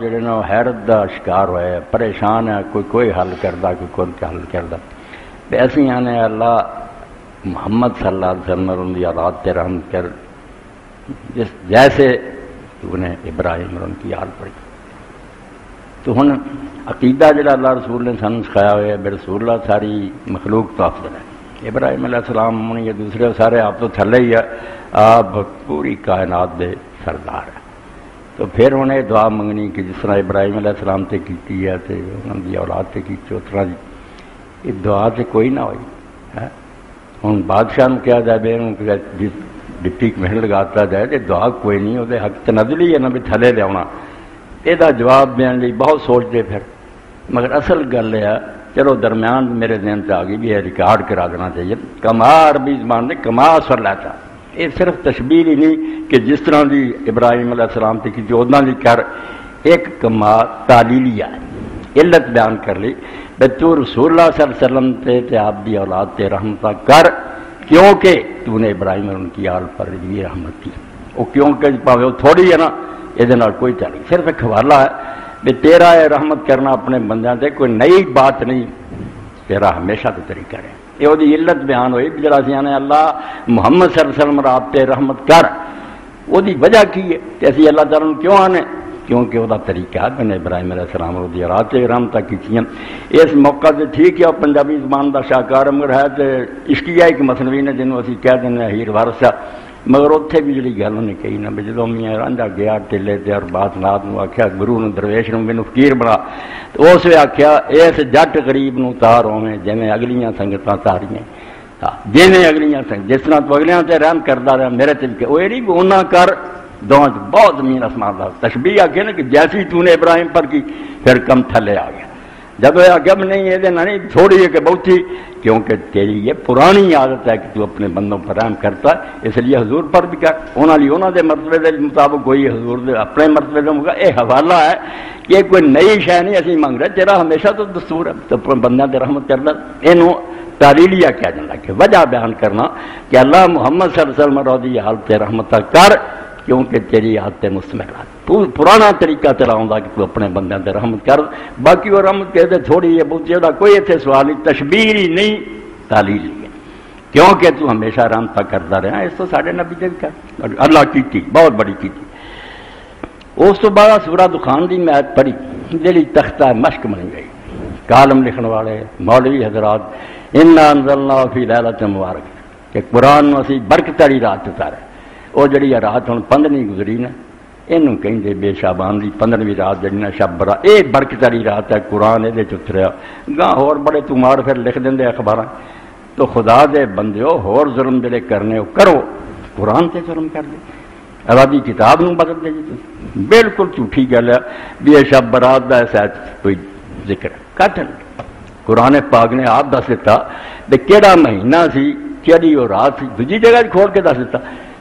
جڑے نا حیرت دا شکار ہوئے پریشان ہے، کوئی حل کردا کوئی حل کردا تے اسی آنے اللہ محمد صلی اللہ علیہ وسلم ان دی اولاد تے رحم کر، جس جیسے تو نے ابراہیم ان کی حال پڑھی تو ہن عقیدہ جڑا اللہ رسول نے سن سکھایا ہوا ہے، رسول اللہ ساری مخلوق تو افضل ہے، ابراہیم علیہ السلام یہ دوسرے سارے آپ تو تھلے ہی ہے، آپ پوری کائنات دے سردار ہے۔ تو پھر انہیں دعا منگنی کہ جس طرح ابراہیم علیہ السلام تے کی ہے تے انہوں دی اولاد تے کی اس طرح یہ دعا تے کوئی نہ ہوئی ہے۔ ہوں بادشاہ نے کیا جائے بے جس ڈپٹی محل لگاتا جائے کہ دعا کوئی نہیں، وہ حق تنزلی ہے نہ بھی تھلے لیا، یہ جواب دین لی بہت سوچتے پھر، مگر اصل گل ہے چلو درمیان میرے ذہن سے آ گئی بھی یہ ریکارڈ کرا دینا چاہیے، کما عربی زبان نے کما اثر لیتا، یہ صرف تشبیہ ہی نہیں کہ جس طرح دی ابراہیم علیہ السلام تے کی جو ادنا دی کر ایک کما تعلیلیہ علت بیان کر لی بے تو رسول اللہ صلی اللہ علیہ وسلم تے آپ دی اولاد تے رحمتہ کر کیونکہ تو نے ابراہیم اور ان کی آل پر بھی رحمت کی، وہ کیونکہ پاوے وہ تھوڑی ہے نا یہ کوئی چالی صرف ایک حوالہ ہے کہ تیرا ہے رحمت کرنا اپنے بندیاں تے کوئی نئی بات نہیں، تیرا ہمیشہ تو طریقہ ہے۔ یہ وہ علت بیان ہوئی جڑا سی نے اللہ محمد صلی اللہ علیہ وسلم آپ تے رحمت کر، وہ دی وجہ کی ہے کہ اسی اللہ تعالیٰ نے کیوں آنے، کیونکہ وہ طریقہ ہے میں نے ابراہیم علیہ السلام اور رات سے رحمتہ کی تھیں۔ اس موقع سے ٹھیک ہے پنجابی زبان دا شاہکار مگر ہے تو عشقیہ ایک مصنوعی نے جنہوں اسی کہہ دینا ہیر وارثہ، مگر اتنے بھی جڑی گل انہیں کہی نہ جدوں میاں رانجھا گیا ٹلے تے اور بات نات نو آخیا گرو نو درویش نو مینوں فقیر بنا، تو اس نے آخیا اس جٹ غریب نو تار ہوویں جویں اگلیاں سنگتاں تاریاں، جویں اگلیاں سنگ جس طرح تو اگلیاں تے رحم کردا رہا میرے تے کہ وہ نہیں اونا کر دونوں بہت زمین آسمان دا تشبیہ آ نا کہ جیسی تو نے ابراہیم پر کی پھر کم تھلے آ گیا، جب یہ آگے نہیں یہ نہیں تھوڑی ہے کہ بہت ہی، کیونکہ تیری یہ پرانی عادت ہے کہ تو اپنے بندوں پر رحم کرتا ہے، اس لیے حضور پر بھی کر انہوں دے مرتبے دے مطابق کوئی حضور دے اپنے مرتبے دے ہوگا۔ یہ حوالہ ہے کہ کوئی نئی شے نہیں اسی منگ رہے، تیرا ہمیشہ تو دستور ہے تو اپنے بندیاں تے رحمت کرنا، یہ تعلیلیہ کیا جاتا کہ وجہ بیان کرنا کہ اللہ محمد صلی اللہ علیہ وسلم رضی حالت رحمتہ کر کیونکہ تیری حالت مستمرات پرانا طریقہ تیرا ہوندا کہ تو اپنے بندیاں تے رحمت کر، باقی وہ رحمت کہتے تھوڑی ہے بہت زیادہ کوئی اتنے سوال نہیں، تشبیہ ہی نہیں تعلیل ہے، کیونکہ تو ہمیشہ رحمتہ کرتا رہا، اس تو ساڑھے نبی دے کر اللہ کی بہت بڑی کی تھی۔ اس تو بعد سورہ دخان دی میں آیت پڑھی جیڑی تختہ مشق بن گئی، کالم لکھن والے مولوی حضرات انا انزلنا فی لیلۃ مبارک کہ قرآن نو اسی برکت والی رات اتارے، وہ جڑی رات ہوں 15 گزری نا یہ کہیں بے شابان کی 15ویں رات جڑی نا شب برات، یہ برکت والی رات ہے، قرآن یہ اتریا گاہ ہور بڑے تمار پھر لکھ دیں اخبار، تو خدا دے بندیو ہور ظلم جڑے کرنے وہ کرو، قرآن سے ظلم کر دے، آبادی کتاب نو بدل دے جی، بالکل جھوٹھی گل ہے بھی یہ شب برات کا ایسا کوئی ذکر کٹ قرآن پاک نے آپ دس دیتا کہ کہڑا مہینہ سی کہڑی وہ رات سی، دوجی جگہ کھول کے دس دیتا،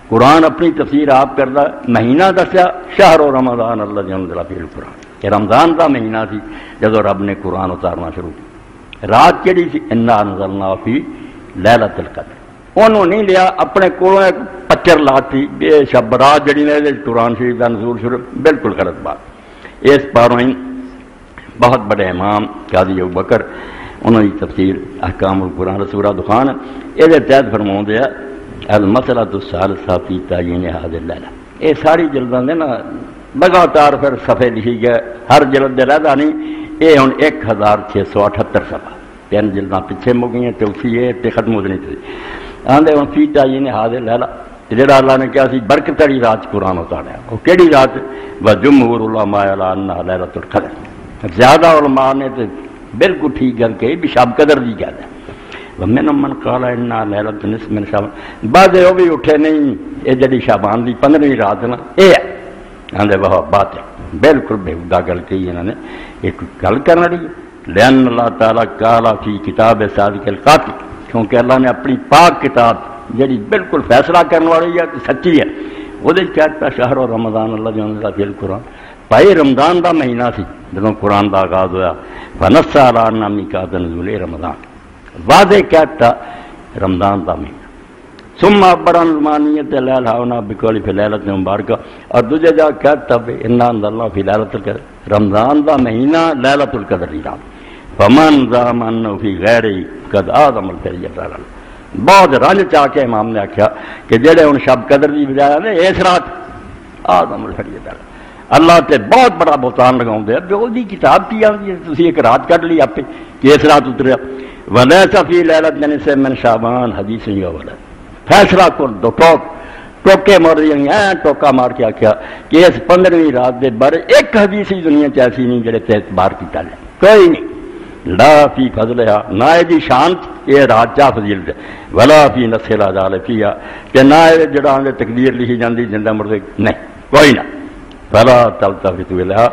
قرآن اپنی تفسیر آپ کرتا مہینہ دسیا شہر و رمضان اللہ انزل فیہ القرآن، یہ رمضان کا مہینہ سی جدو رب نے قرآن اتارنا شروع کی، رات کہڑی سی انا انزلنا فی لیلۃ القدر، انہوں نہیں لیا اپنے کولوں ایک پچر لاتی بے شب رات جڑی نے قرآن شریف کا نزول شروع، بالکل غلط بات۔ اس پاروں بہت بڑے امام قاضی ابوبکر انہوں کی تفسیر احکام القرآن سورہ دخان یہ تحت فرماؤں دیا المسئلۃ الثالثہ فی تعیین ھذہ اللیلہ، یہ ساری جلداں دے نا لگاتار پھر صفحے لکھی گئے، ہر جلد دے رہدا نہیں، یہ ہن 1678 صفحہ، 3 جلداں پیچھے مک گئیں تے اسی یہ تے ختم ہو نہیں تھی آندے ہن فی تعیین ھذہ اللیلہ، جڑا اللہ نے کہا سی برکت والی رات قرآن اتاریا، وہ کیڑی رات؟ وجمہور العلماء علی انھا لیلۃ القدر، زیادہ علماء نے تے بالکل ٹھیک گل کہی بھی شب قدر دی گل ہے، ومن من قال انا لیلۃ نصف من شعبان، بعد وہ بھی اٹھے نہیں یہ جڑی شعبان دی 15ویں رات نا یہ آندے وہ بات ہے بالکل بےہودہ گل کہی انہوں نے، ایک گل کرنا رہی لأن اللہ تعالیٰ قال فی کتاب صادق القاطع، کیونکہ اللہ نے اپنی پاک کتاب جڑی بالکل فیصلہ کرنے والی ہے سچی ہے، وہ کہتا شہر و رمضان اللہ انزل فیہ القرآن، بھائی رمضان کا مہینہ سی جدوں قرآن کا آغاز ہوا، فنص علی میقات نزول رمضان، واضح کہتا رمضان کا مہینہ، ثم ابرن المانیت لیل ہاؤنا بکولی فی لیلت مبارکہ، اور دوجہ جا کہتا ہے انا انزلنا فی لیلۃ القدر، رمضان دا مہینہ لیلۃ القدر دی رات، فمن زعم انه فی غیر قد اعظم الفریضۃ علی اللہ۔ بہت رنج چاہ کے امام نے آخیا کہ جڑے ہن شب قدر دی بجائے نے اس رات اعظم الفریضۃ علی اللہ تے بہت بڑا بہتان لگاؤں دے، جو دی کتاب کی آتی ہے تسی ایک رات کٹ لی آپ کہ اس رات اتریا، ولیس فی لیلۃ نصف من شعبان حدیث یولا، فیصلہ کر دو ٹوکے مار رہی ہیں، ٹوکا مار کے آخیا کہ اس 15ویں رات دے بارے ایک حدیث ہی دنیا چ ایسی نہیں جڑے تے اعتبار کیتا جائے، کوئی نہیں، لا فی فضلہا، نہ دی شان یہ رات چا فضیلت ہے، ولا فی نص العدال فیہا، کہ نہ جڑا اندر تقدیر لکھی جاندی زندہ مردے، نہیں کوئی نہ، فلا تلتفتوا الیہا،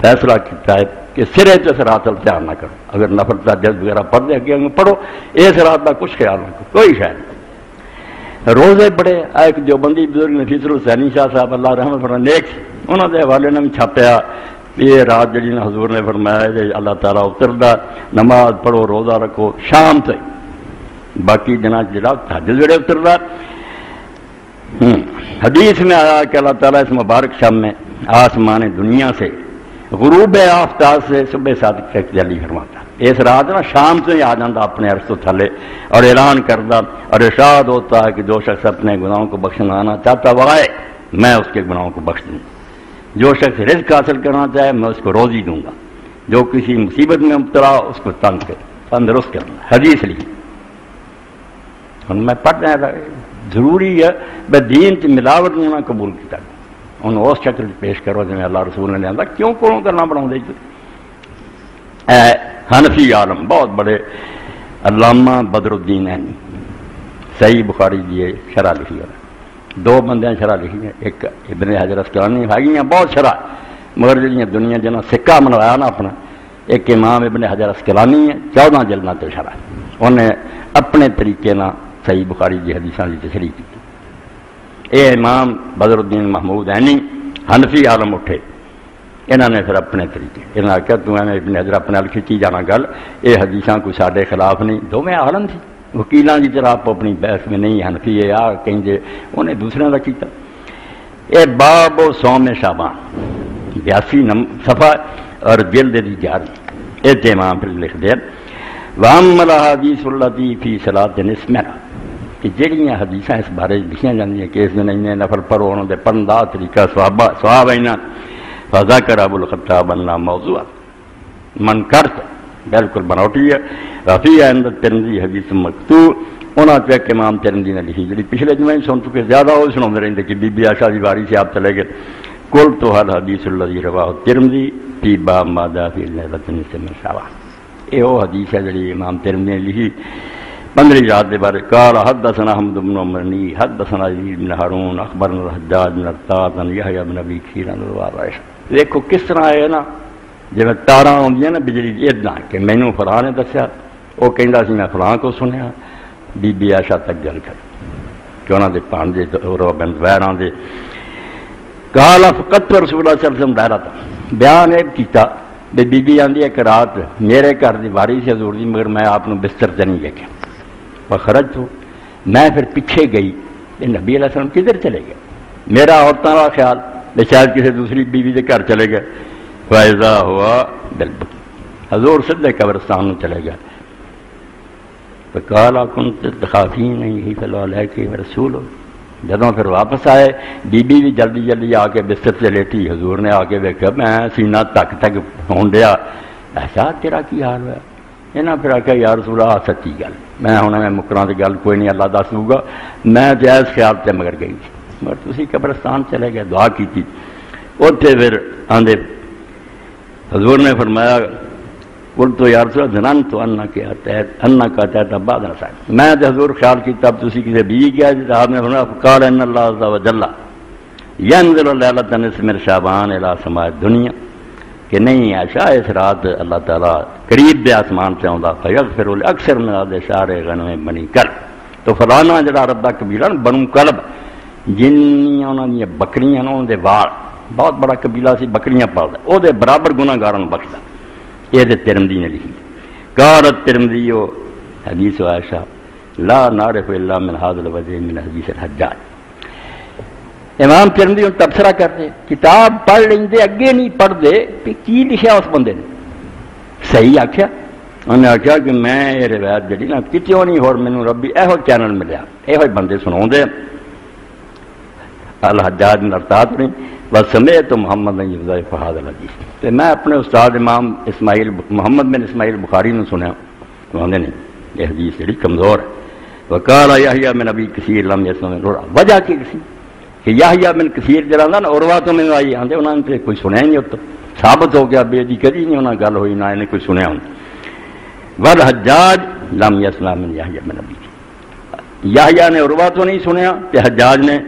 فیصلہ کیتا ہے کہ سرے تو اس رات ال دھیان نہ کرو، اگر نفل تہجد وغیرہ پڑھ دے اگے پڑھو، اس رات کا کچھ خیال نہ کرو، کوئی شاید نہیں۔ روزے بڑے، ایک جو بندی بزرگ نفیس الحسینی شاہ صاحب اللہ رحمت فرمائے نیک، انہوں نے حوالے نے بھی چھاپیا یہ رات جڑی نا حضور نے فرمایا کہ اللہ تعالیٰ اتردا، نماز پڑھو روزہ رکھو شام سے، باقی جنا جڑا تہجد ویلے اتردا۔ حدیث میں آیا کہ اللہ تعالیٰ اس مبارک شام میں آسمان دنیا سے غروب آفتاب سے صبح صادق تک جلی فرماتا، اس رات نا شام سے ہی آ جاتا اپنے عرش تو تھلے اور اعلان کرتا اور ارشاد ہوتا ہے کہ جو شخص اپنے گناہوں کو بخشنا چاہتا وہ آئے، میں اس کے گناہوں کو بخش دوں، جو شخص رزق حاصل کرنا چاہے میں اس کو روزی دوں گا، جو کسی مصیبت میں مبتلا اس کو تندرست کرنا، حدیث لکھی۔ میں پڑھنا ضروری ہے بے دین کی ملاوٹ نہ قبول کیا، انہوں اس شکل پیش کرو جی اللہ رسول نے لیا، کیوں کون کرنا بنا دے۔ حنفی عالم بہت بڑے علامہ بدر الدین ہیں، صحیح بخاری دی شرح لکھی ہے، دو بندے شرح لکھی ہے، ایک ابن حجر اسقلانی ہے بہت شرح، مگر جی دنیا جنا سکہ منوایا نا اپنا، ایک امام ابن حجر اسقلانی ہے 14 جلدوں تے شرح، انہیں اپنے طریقے نہ صحیح بخاری دی حدیثاں دی تشریح کی۔ اے امام بدر الدین محمود عینی حنفی عالم اٹھے، انہوں نے پھر اپنے طریقے انہوں نے کہا تو ابن حجر اپنے حل کھچی جانا گل، یہ حدیثاں کوئی سارے خلاف نہیں، دو میں عالم تھی، وکیلاں کی طرح آپ اپنی بحث میں نہیں حنفی ہے یا کہیں دے انہیں دوسرے کا کیتا۔ اے باب و صوم شعبان 82 صفحہ اور جلد دی 11، یہ امام پھر لکھ دیا وَأَمَّا الْأَحَادِيثُ الَّتِي فِي صَلَاةِ النِّصْفِ، کہ جہاں حدیثاں اس بارے لکھیاں جاندیاں کہ اس دن انہیں نفل پڑھو، انہوں نے پڑھن دا طریقہ ثواب اینا، فذکر ابو الخطاب اللہ موضوع من کرت بالکل بناوٹی ہے، رفیع عند الترمذی حدیث مکتوب، انہوں نے کہ امام ترمذی نے لکھی جڑی پچھلے جمعے سن چکے، زیادہ وہ سنا رہتے کہ بی بی عائشہ کی باری سے آپ چلے گئے، قلت الحدیث الذی رواہ الترمذی فی باب ما جاء فی لیلۃ النصف من شعبان، یہ وہ حدیث ہے جڑی امام ترمذی نے لکھی 15 رات کے بارے۔ قال حدثنا حمد بن عمرنی حدثنا یزید بن ہارون اخبرنا الحجاج بن ارطاط عن یحییٰ بن ابی کثیر عن عائشہ۔ دیکھو کس طرح ہے نا، جی تاراں آدی نا بجلی ادنا کہ مینوں فلاں نے دسیا، وہ کہندا سی میں فلاں کو سنیا، بی بی عائشہ تک گل کر کہ انہوں نے پانجے بن زبیراں دے قال فقط رسول اللہ صلی اللہ علیہ وسلم دائرہ تھا، بیان ایک کیتا بی بی آندی ایک رات میرے گھر دی واری سے حضور دی، مگر میں آپ بستر تے نہیں دیکھا، خرج تو میں پھر پیچھے گئی، یہ نبی علیہ السلام کدھر چلے گئے، میرا عورتوں کا خیال میں شاید کسی دوسری بیوی کے گھر چلے گئے، فائزہ ہوا بالبکی، حضور سدھے قبرستان میں چلے گئے، فقال كنت تخافین ہی فلو علیک رسول، جدوں پھر واپس آئے بی بی بھی جلدی جلدی آ کے بستر سے لیٹی، حضور نے آ کے دیکھا میں سینہ تک تک ہون ڈیا، ایسا تیرا کی حال ہوا، انہیں پھر آخیا یا رسول اللہ سچی گل، میں ہوں میں مکراں کی گل کوئی نہیں اللہ دس دوں گا، میں جائز خیال سے مگر گئی تھی، مگر تسی قبرستان چلے گئے دعا کی تھی، اتنے پھر آندے حضور نے فرمایا قلت تو یا رسول اللہ ظننت انک اتیت بعد صاحب، میں تے حضور خیال کیتا اب تسی کسی بیوی گیا جی، آپ نے فرمایا قال ان اللہ عز وجل ینزل لیلۃ النصف من شعبان الی سماء الدنیا، کہ نہیں عائشہ اس رات اللہ تعالیٰ قریب دے آسمان سے آتا، فیغفر الاکثر من عدد شعر غنم بنی کلب، تو فلانا جڑا رب دا قبیلہ بنو کلب جنیاں انہوں نے بکریاں انہوں دے وال، بہت بڑا قبیلہ سی بکریاں پالدا، او دے برابر گناہ گاروں بخشدا، یہ ترمذی نے لکھی۔ قالت ترمذی حدیث عائشہ لا نعرف الا من هذا الوجه من حدیث الحجاج. امام ترمذی تبصرہ کرتے کتاب پڑھ لیں اگے نہیں پڑھتے کہ کی لکھا اس بندے نے. صحیح آخیا انہیں آخیا کہ میں یہ روایت جی نا کتوں نہیں ہو مینوں ربی یہو چینل ملیا یہ بندے سنا الحجاج بن ارطاط نے بس سمیت تو محمد نے یضاعف هذا الحدیث. تو میں اپنے استاد امام اسماعیل محمد بن اسماعیل بخاری نے سنیا کہتے نہیں یہ حدیث جڑی کمزور ہے. وقال یحییٰ بن ابی کثیر لم یسمع وجہ کی کسی کہ یحییٰ بن کثیر جڑا نا عروہ تو میں آئی آندے انہوں نے کوئی سنیا نہیں ہوتا ثابت ہو گیا بے دی کدی نہیں انہوں گل ہوئی نہ انہیں کوئی سنیا ہوں. والحجاج لم یسمع من یحییٰ بن ابی یحییٰ نے عروہ تو نہیں سنیا کہ حجاج نے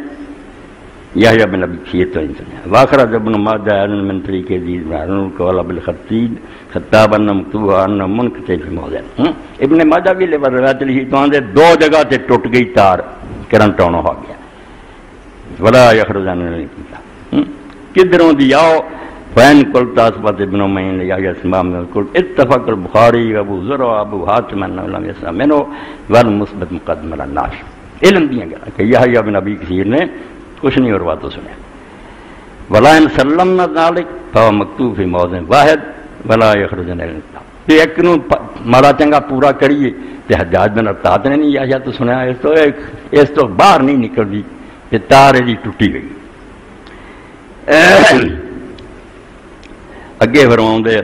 یحییٰ بن ابی کثیر تو نہیں سنیا. واخرج ابن ماجہ من طریق ذی بن قال بالخطیب خطاب ان مکتوب ان منقطع فی موضع. ابن ماجہ بھی روایت لکھی تو آندے دو جگہ تے ٹوٹ گئی تار کرنٹ آن ہو گیا ولا یخرجن کدھروں دی آؤ فین قلت اثبت ابن معین یحییٰ اسماء من قلت اتفق البخاری ابو ذر ابو حاتم انه لم يسمع منه والمثبت مقدم على الناس. علم دیا گیا کہ یحییٰ بن ابی کثیر نے کچھ نہیں اور باتوں سنیا. ولا ان سلم ذلك فهو مكتوب في موضع واحد ولا يخرجن الا کہ ایک نو ماڑا چنگا پورا کریے تے حجاج بن ارطاط نے نہیں یحییٰ تو سنیا اس تو باہر نہیں نکلدی کہ تار دی ٹوٹی گئی. اگے فرماؤندے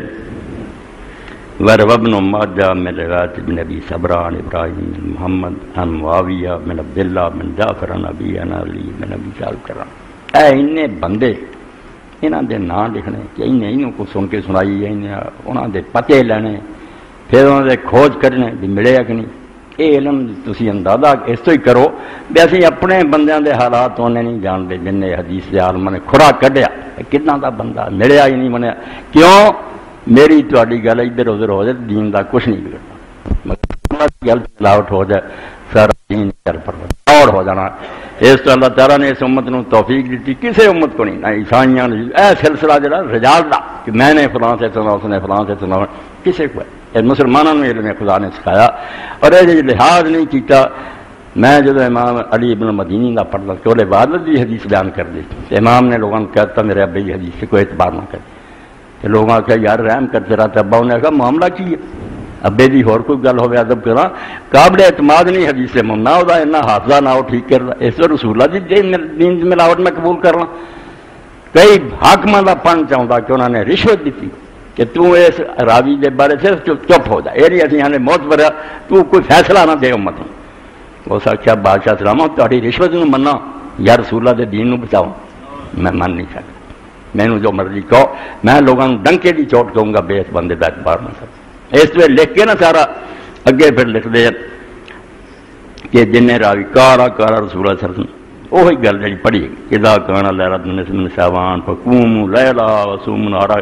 وروى ابن ماجہ من روایت ابن ابی صبرہ عن ابراہیم بن محمد عن معاویہ بن عبد اللہ بن جعفر عن ابی عن علی بن ابی طالب کرام. اے انہیں بندے انہاں دے نام لکھنے کہ انہیں کو سن کے سنائی انہاں دے پتے لینے پھر انہاں دے کھوج کرنے بھی ملے یا کہ نہیں. یہ علم تسی اندازہ اس تو ہی کرو بھی اسی اپنے بندیاں دے حالات انہیں نہیں جانتے جن حدیث دے عالم نے کھڑا کڈیا کتنا دا بندہ ملیا ہی نہیں منیا. کیوں میری تہاڈی گل ادھر ادھر ہو جائے دین دا کچھ نہیں بگڑنا گل ملاوٹ ہو جائے سارا دین اور ہو جانا. اس تو اللہ تعالیٰ نے اس امت نو توفیق دیتی کسی امت کو نہیں نہ عیسائیاں نے اے سلسلہ جڑا رجال دا کہ میں نے فلاں سے سنا اس نے فلاں سے سنا کسی کو ہے مسلمانوں نے علم خدا نے سکھایا اور یہ لحاظ نہیں کیتا. میں جب امام علی ابن مدینی کا پڑھتا کہ وہ عبادت کی حدیث بیان کر دی امام نے لوگوں نے کہتا میرے ابے کی حدیث سے کوئی اعتبار نہ کرے کہ لوگوں نے کہا یار رحم کرتے رہتے ابا انہیں کہا معاملہ کی ہے ابے دی اور کوئی گل ہوئے ادب کرا قابل اعتماد نہیں حدیث سے نہ ہوتا اتنا حافظہ نہ ہو ٹھیک کر رہا اس پر رسول اللہ جی دین ملاوٹ میں قبول کرنا. کئی حاکموں کا پن چاہتا کہ انہوں نے رشوت دیتی کہ تو اس راوی کے بارے سے چپ ہو جائے یہ نہیں اچھی نے موت بریا تو کوئی فیصلہ نہ دے امت میں. اس آخیا بادشاہ سلامہ تاری رشوت نو منا یا رسول اللہ دے دین نو بچاؤ میں من نہیں سکتا مینو جو مرضی کہو میں لوگوں ڈنکے کی چوٹ کہوں گا بے اس بندے کا اعتبار نہ سکتا. اس لیے لکھ کے نا سارا اگے پھر لکھ دے کہ جن راوی کارا کارا رسول اللہ صلی اللہ علیہ وسلم وہی گل جی پڑھی اذا کان لیلۃ من شعبان فقوموا لیلا وصوموا نہارا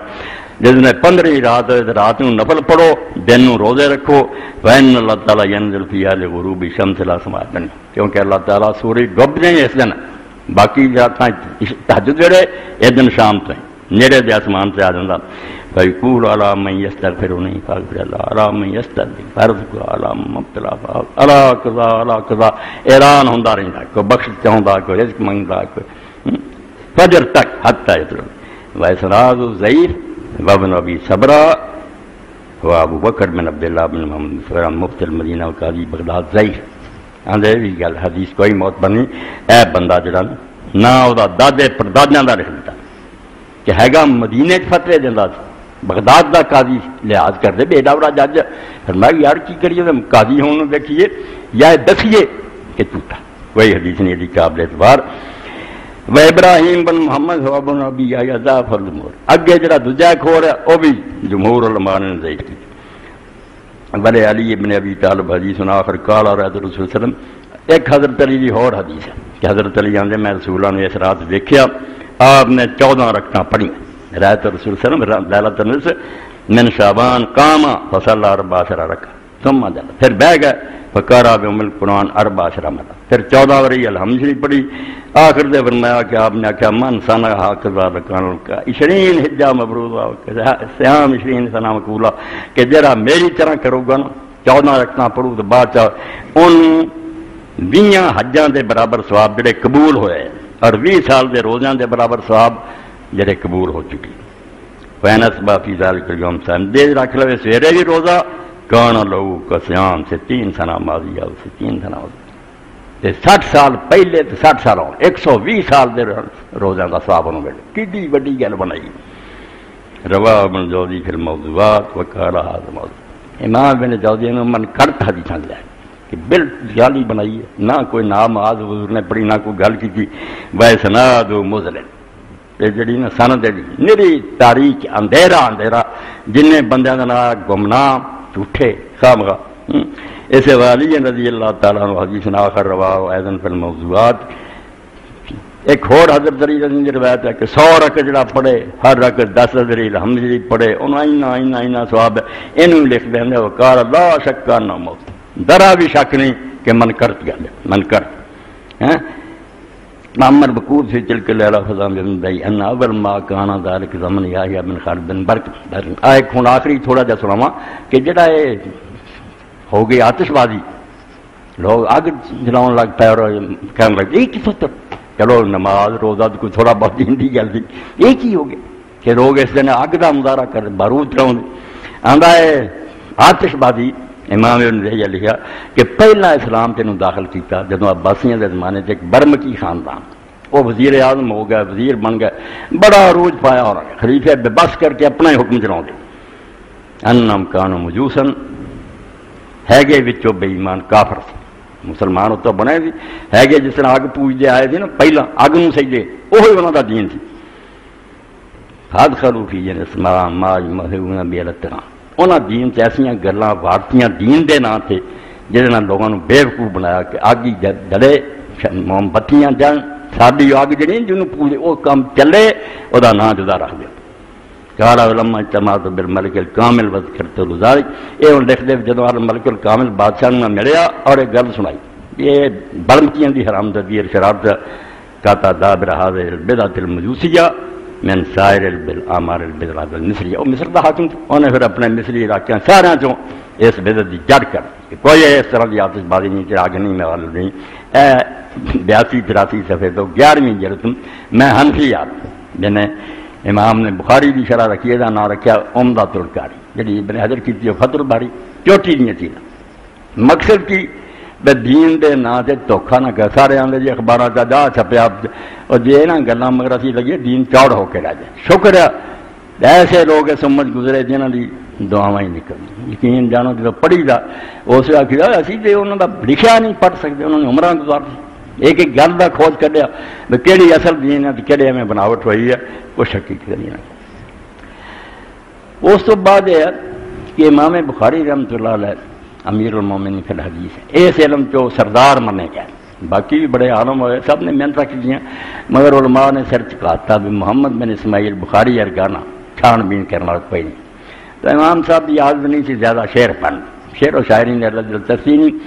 جس نے 15 رات ہوئے رات نو نفل پڑھو دن نو روزے رکھو فإن اللہ تعالیٰ ینزل فیہا لغروب الشمس لا سماعتن کیونکہ اللہ تعالیٰ سورج ڈوب جائیں اس دن باقی راتاں تہجد ویلے اس دن شام تو نیڑے دے آسمان سے آ جاتا فیقول علی من یستغفرنی فاغفر اللہ علی من یستغفر فرض علی مبتلا علی قضا علی قضا اعلان ہوندا رہندا کوئی بخش چاہندا کوئی رزق منگدا کوئی فجر تک حتی یطلع واسناد ضعیف وابن ابی صبرہ و ابو بکر بن عبداللہ بن محمد فرام مفتی المدینہ و قاضی بغداد ضعیف آندے بھی گل حدیث کوئی موت بنی اے بندہ جڑا نہ او دا دادے پردادیاں دا لکھ دیتا کہ ہے گا مدینے فتوی دیندا بغداد دا قاضی لحاظ کر دے بے ڈاوڑا جج فرمایا یار کی کریے قاضی ہوں دیکھیے یا دسیے کہ جھوٹا کوئی حدیث نہیں دی قابل اعتبار. و ابراہیم بن محمد ہوا بن ابی یحییٰ ضعف الجمہور اگے جڑا دوجا کھور ہے وہ بھی جمہور علماء نے ضعیف کی. بلے علی ابن ابی طالب حدیث سنا آخر قال رسول اللہ صلی اللہ علیہ وسلم ایک حضرت علی کی اور حدیث ہے کہ حضرت علی آندے میں رسول اللہ نے اس رات دیکھا آپ نے 14 رکعتاں پڑھی رات رسول صلی اللہ علیہ وسلم لیلۃ النصف من شعبان قام فصلی 14 رکعۃ ثم جل پھر بیٹھ گئے فقرأ بأم القرآن 14 مرہ پھر 14 وری الحمد شریف پڑھی آخر دے فرمایا کہ آپ نے کہا من سنہ ہاکذا رکان کا 20 حجہ مبرورہ سیام 20 سنہ مقبولہ کہ جرا میری طرح کرو گا نا 14 رکعتاں پڑھو تو بعد انہوں 20 حجاں دے برابر ثواب جڑے قبول ہوئے اور 20 سال دے روزیاں دے برابر ثواب جڑے قبول ہو چکی. فینس بافی ذالک اليوم صائم دے رکھ لو سویرے بھی روزہ کان لو قصیام 60 سنہ ماضی آؤ 60 سنہ ہو 60 سال پہلے تو 60 سال ہو 120 سال دے روزیاں کا ثواب انہوں ملے. کڈی وڈی گل بنائی. رواہ ابن جوزی فی الموضوعات وقال هذا موضوع. امام ابن جوزی نے من کرت حدیثاں لیا کہ بل گالی بنائی ہے نہ کوئی نام آز حضور نے پڑھی نہ کوئی گل کی ویسناد و مزلن یہ جڑی نا سند ہے نری تاریخ اندھیرا اندھیرا جن بندیاں کا نا گمنام جھوٹے خامخا. اسے والی رضی اللہ تعالیٰ عنہ حدیث آخر رواہ ایضا فی الموضوعات. ایک اور حضرت علی رضی کی روایت ہے کہ 100 رکعت جڑا پڑھے ہر رکعت 10 حضری الحمد جی پڑھے انہوں اینا ثواب ہے انہوں لکھ دیں گے وقال لا شک نہ موت ذرا بھی شک نہیں کہ من کرت گل من کرت محمد بکور سے چل کے لیلہ فضا بن بھائی ان اول ما کانا ذالک زمن یا بن خالد بن برق ایک ہوں آخری تھوڑا جا سناواں کہ جڑا یہ ہو گئی آتش بازی لوگ آگ جلاؤن لگ پائے اور کہنے لگ یہ کس وقت چلو نماز روزہ تو کوئی تھوڑا بہت ہندی گل تھی ایک ہی ہو گیا کہ لوگ اس دن آگ کا مظاہرہ کر بارود چلاؤں آندا ہے آتش بازی. امام ابن زیہ لکھا کہ پہلا اسلام تینوں داخل کیتا جدوں عباسیاں دے زمانے سے ایک برمکی خاندان وہ وزیر اعظم ہو گیا وزیر بن گیا بڑا عروج پایا اور خلیفہ بے بس کر کے اپنا ہی حکم چلاؤں دے. انم کانو مجوسن ہے گے وچوں بے ایمان کافر سی مسلمان اتوں بنے سی ہے گے جس طرح اگ پوجدے آئے تھے نا پہلا اگ نوں سجدے وہی انہاں دا دین سی. خادخلو فی جن اسماء ما یمہون بیلتنا انہاں دین سے ایسیاں گلاں وارتیاں دین دے نام تھے جہاں نے لوگوں نے بیوقوف بنایا کہ آگ ہی جلے موم بتیاں جان ساری آگ جڑی جنوں پوجے وہ کام چلے وہ نام جدا رکھ دیا. قال علماء اجتماعت بالملک الکامل وذکرت ذلک یہ ہوں لکھ دے جدوں ملک الکامل بادشاہ نے ملیا اور ایک گل سنائی یہ برمکیاں دی حرامزادی اور شرارت کاتا دابر هذه البدعة المجوسیہ من سائر الامار البدعات المصریہ. وہ مصر دا حاکم تھا انہیں پھر اپنے مصری علاقے سارے چوں اس بدعت دی جڑ کر کہ کوئی اس طرح دی آتش بازی نہیں چراغ نہیں میوال نہیں. 82-83 صفحے تو 11ویں جلد میں حنفیات جنہیں امام نے بخاری دی شرح رکھی ہے نام رکھا عمدۃ القاری جڑی ابن حجر کی فتح الباری چوٹی نہیں تھی. مقصد کی بے دین دے نا تے دھوکھا نہ کر سارے آندے جی اخباراں دا جا چھپیا اور جے نا گلاں مگر اسی لگی دین چوڑ ہو کے رہ جائے. شکر ہے ایسے لوگ سمجھ گزرے جنہاں دی دعاواں ہی نکل یقین جانو جو پڑھی دا اس آخر اسی تے انہاں دا لکھیا نہیں پڑھ سکتے انہوں نے عمراں گزار ایک ایک گل دا کھوج کڈیا بھی کیڑی اصل دین ہے کیڑے میں بناوٹ ہوئی ہے وہ شکی نہیں. اس تو بعد ہے کہ امام بخاری رحمۃ اللہ علیہ امیر المومنین فی الحدیث ہے اس علم چو سردار منے گئے. باقی بھی بڑے عالم ہوئے سب نے محنت رکھ دیا مگر علماء نے سر چکاتا بھی محمد بن اسماعیل بخاری ارگانا چھان بین کرنے والا کوئی نہیں. تو امام صاحب یاد نہیں تھی زیادہ شعر پڑھنا شعر و شاعری نے دلچسپی نہیں.